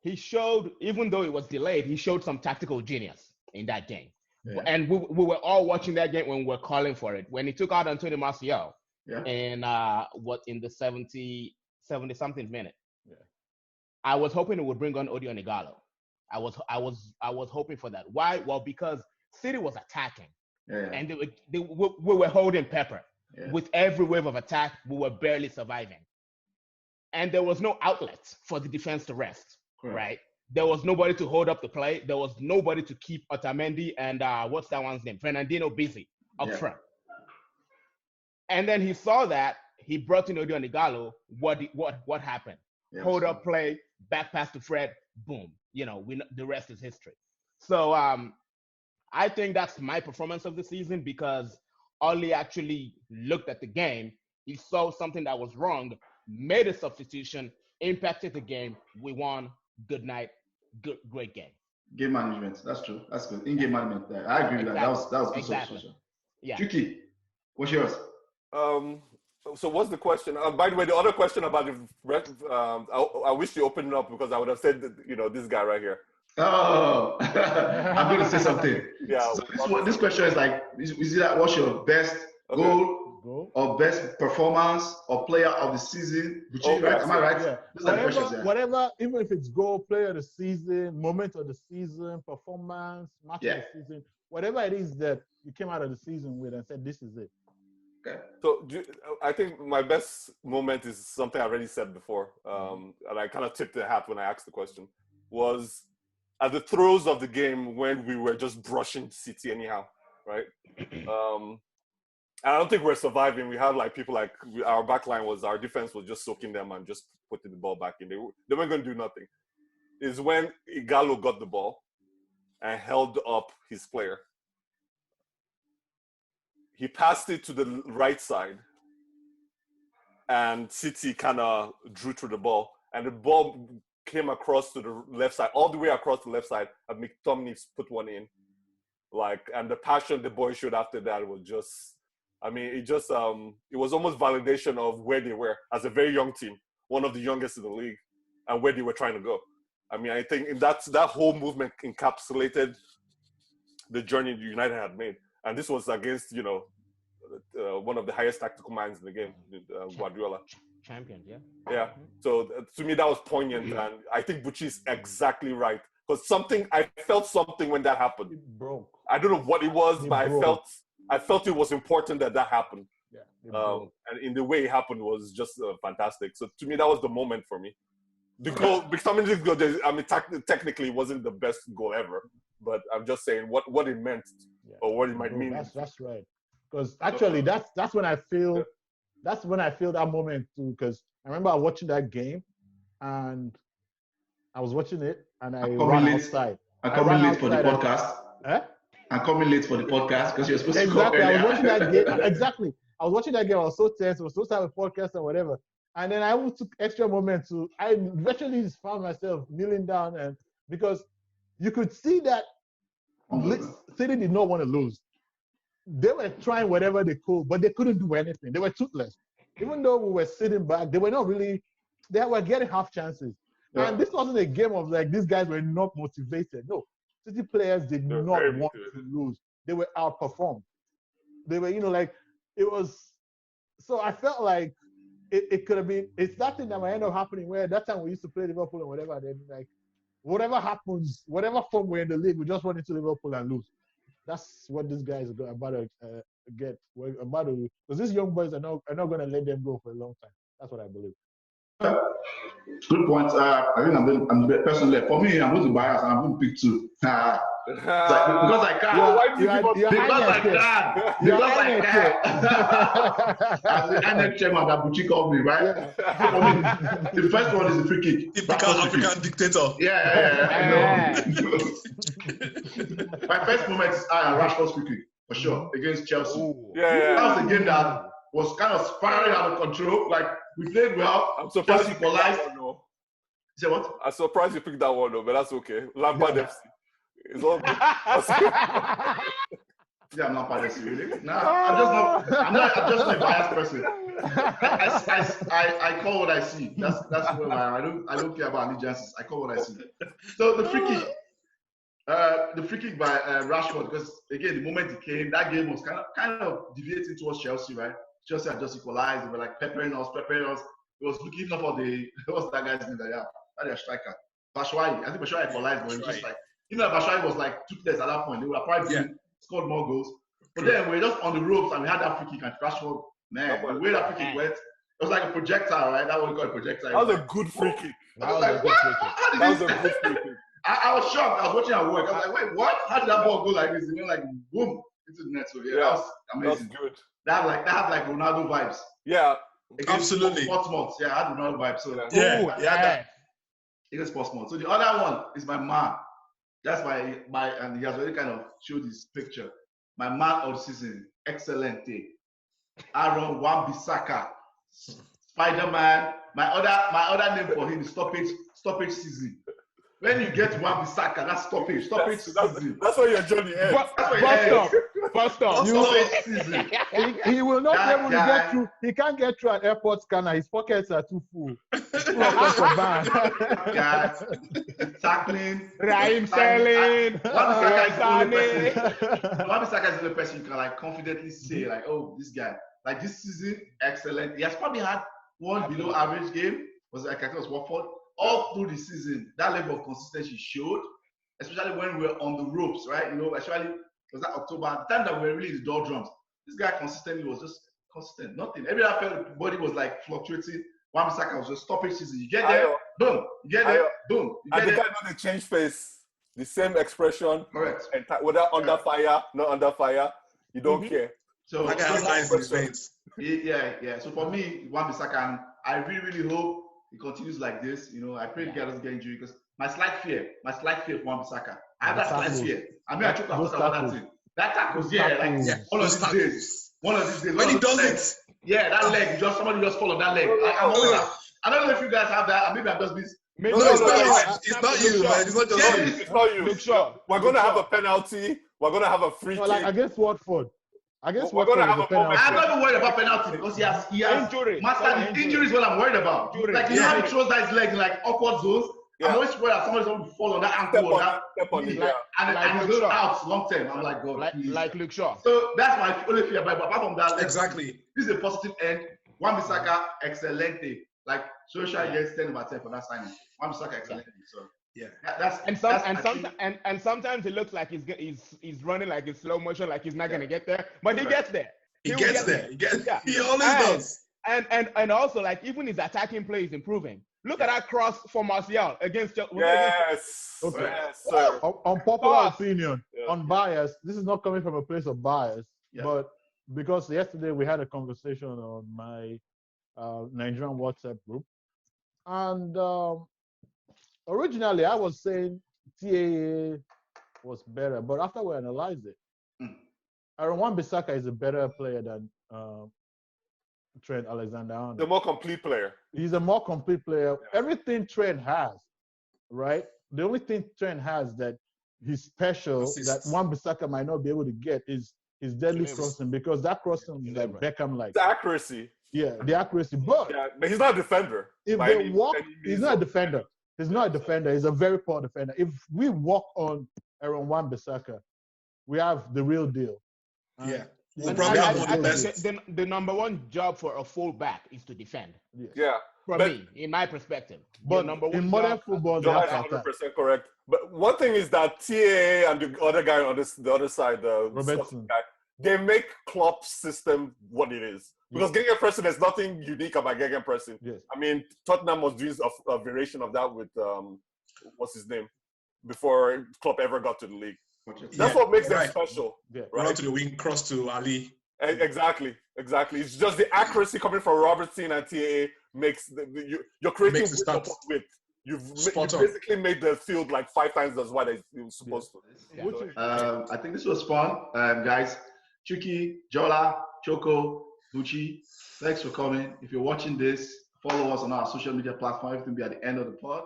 He showed, even though it was delayed, he showed some tactical genius in that game. Yeah. And we were all watching that game when we were calling for it. When he took out Antonio Martial in the 70-something minute. Yeah. I was hoping it would bring on Odion Ighalo. I was hoping for that. Why? Well, because City was attacking. Yeah. And we were holding Pepper. Yeah. With every wave of attack, we were barely surviving. And there was no outlet for the defense to rest. Right. There was nobody to hold up the play. There was nobody to keep Otamendi and what's that one's name? Fernandinho busy up front. And then he saw that, he brought in Odion Ighalo. What happened? Yeah, hold up play, back pass to Fred, boom. The rest is history. So I think that's my performance of the season, because Oli actually looked at the game. He saw something that was wrong, made a substitution, impacted the game. We won. Good night. Great game. Game management. That's true. That's good. In-game management. I agree with that. That was good substitution. Yeah. Chuky, what's yours? So what's the question? By the way, the other question about I wish you opened it up, because I would have said that, this guy right here. Oh, I'm going to say something. Yeah. So this question is like, is that what's your best goal or best performance or player of the season? Buchi, right? Am I right? Yeah. Those are the questions, whatever, even if it's goal, player of the season, moment of the season, performance, match of the season, whatever it is that you came out of the season with and said, this is it. Okay. So I think my best moment is something I already said before, and I kind of tipped the hat when I asked the question, was at the throes of the game when we were just brushing City anyhow, right? I don't think we're surviving. We had like people like our backline our defense was just soaking them and just putting the ball back in. They weren't going to do nothing. Is when Igalo got the ball and held up his player. He passed it to the right side, and City kind of drew through the ball, and the ball came across to the left side, all the way across the left side, and McTominay put one in. And the passion the boys showed after that was just, it was almost validation of where they were as a very young team, one of the youngest in the league, and where they were trying to go. I think that whole movement encapsulated the journey United had made. And this was against, one of the highest tactical minds in the game, Guardiola. Champion, yeah. Yeah. So to me, that was poignant. And I think Buchi is exactly right. Because I felt something when that happened. It broke. I don't know what it was, but I felt it was important that happened. Yeah. And in the way it happened was just fantastic. So to me, that was the moment for me. The goal, becoming this goal, technically it wasn't the best goal ever. But I'm just saying what it meant or what it might mean. That's right. Because actually, that's when I feel that moment too. Because I remember watching that game, and I was watching it, and I ran outside. I'm coming late for the podcast. I'm coming late for the podcast because you're supposed to come earlier. I was watching that game. Exactly. I was watching that game. I was so tense. I was supposed to have a podcast or whatever. And then I took extra moment I virtually just found myself kneeling down, and because you could see that City did not want to lose. They were trying whatever they could, but they couldn't do anything. They were toothless. Even though we were sitting back, they were not really, they were getting half chances. Yeah. And this wasn't a game of these guys were not motivated. No, City players did not want to lose. They were outperformed. They were, it was, so I felt like it could have been, it's that thing that might end up happening where that time we used to play Liverpool and whatever, then whatever happens, whatever form we're in the league, we just run into Liverpool and lose. That's what these guys are about to get. Because these young boys are not going to let them go for a long time. That's what I believe. Good point. I think I'm the person left. For me, I'm going to bias. I'm going to pick two. Because I can. Because I can. As the NF chairman that Buchi called me, right? Yeah. For me, the first one is the free kick. Typical African dictator. Yeah. My first moment is Rashford's free kick, for sure, against Chelsea. That was a game that was kind of spiraling out of control. We played well. I'm surprised you picked that one, though. Say what? I'm surprised you picked that one, though, but that's okay. Lampard FC. It's all good. Yeah, I'm not biased, really. I'm just not a biased person. I call what I see. That's where I don't care about allegiances. I call what I see. So the free kick by Rashford, because again, the moment it came, that game was kind of deviating towards Chelsea, right? Chelsea had just equalized. They were peppering us. It was looking up for what's that guy's name? That striker. Batshuayi. I think Batshuayi equalized, but it was just Batshuayi was toothless at that point. They would have probably scored more goals. But then we were just on the ropes and we had that free kick and Rashford, man, the way that free kick went, it was like a projectile, right? That's what we call a projectile. That was a good free kick. I was like, what? That was a good free kick. I was shocked. I was watching at work. I was like, wait, what? How did that ball go like this? It went boom into the net. So that was amazing. That was good. That had Ronaldo vibes. Yeah. Absolutely. Portsmouth. Yeah, I had Ronaldo vibes. So that. Against Portsmouth. So the other one is my man. That's my and he has already kind of showed his picture. My man of the season, excellent day. Aaron Wan-Bissaka, Spider-Man. My other name for him is stoppage season. When you get Wan-Bissaka, that's stoppage season. That's what your journey ends. First off, he will not be able to get through. He can't get through an airport scanner. His pockets are too full. Tackling. Raheem Sterling. Wan-Bissaka is the only person you can confidently say oh, this guy this season excellent. He has probably had one below average game. Was I think it was Watford. All through the season, that level of consistency showed, especially when we were on the ropes, right? Especially was that October, the time that we were really in the doldrums. This guy consistently was just consistent. Nothing. Every I felt the body was like fluctuating. Wan-Bissaka was just stopping season. You get there, boom. You get there, boom. You And get the there. guy know the change face, the same expression. Correct. And whether under fire, not under fire, you don't care. So That guy has lines in his veins. Yeah. So for me, Wan-Bissaka, and I really hope it continues like this. You know, I pray the guy doesn't get injury because my slight fear for Wan-Bissaka. I have that slight fear. I mean, I took about that thing. That tackles, one of these days. When he does it. Yeah, that leg, somebody just follow that leg. I don't know if you guys have that. Maybe I'm just busy. No, it's not you, man. It's not just you. It's not you. Make sure. We're going to have a penalty. We're going to have a free kick. Like against Watford. We're going to have a penalty. I'm not even worried about penalty because he has mastered the injuries. What I'm worried about. Like you know how he throws that his leg in like awkward zones. I'm always worried that somebody's going to fall on that ankle and he goes out long term. I'm like, God, like Luke Shaw. So that's my only fear. But apart from that, Exactly. This is a positive end. Wan-Bissaka, excelente. Like social gets 10 over 10 for that signing. Wan-Bissaka, excelente. So sometimes it looks like he's running like in slow motion, like he's not gonna get there, but he gets there. He gets there. He always does. And also like even his attacking play is improving. Look at that cross for Martial against Chelsea. Yes. Okay. Yes, sir. Unpopular opinion, unbiased. This is not coming from a place of bias, but because yesterday we had a conversation on my Nigerian WhatsApp group, and originally I was saying TAA was better, but after we analyzed it, Aaron Wan-Bissaka is a better player than Trent Alexander-Arnold. The more complete player. He's a more complete player. Everything Trent has, right? The only thing Trent has that he's special that Wan-Bissaka might not be able to get is his deadly crossing, because that crossing is like Beckham-like. The accuracy. Yeah, the accuracy. But he's not a defender. If they walk, he's not a defender. He's not a defender. He's a very poor defender. If we walk on Aaron Wan-Bissaka, we have the real deal. We'll probably have one of the best. The number one job for a fullback is to defend. Yeah. For me, in my perspective. But in modern football, that's 100% correct. But one thing is that TAA and the other guy on the other side, Robertson, guy, they make Klopp's system what it is. Because gegenpressing, there's nothing unique about gegenpressing. Yes. I mean, Tottenham was doing a variation of that with what's his name before Klopp ever got to the league. That's what makes them special. Yeah. Run to the wing, cross to Ali. Exactly. It's just the accuracy coming from Robertson and TAA makes you're creating width. You've basically made the field like 5 times as wide as it was supposed to. I think this was fun, guys. Chuky, Jola, Choko, Buchi, thanks for coming. If you're watching this, follow us on our social media platform. Everything will be at the end of the pod.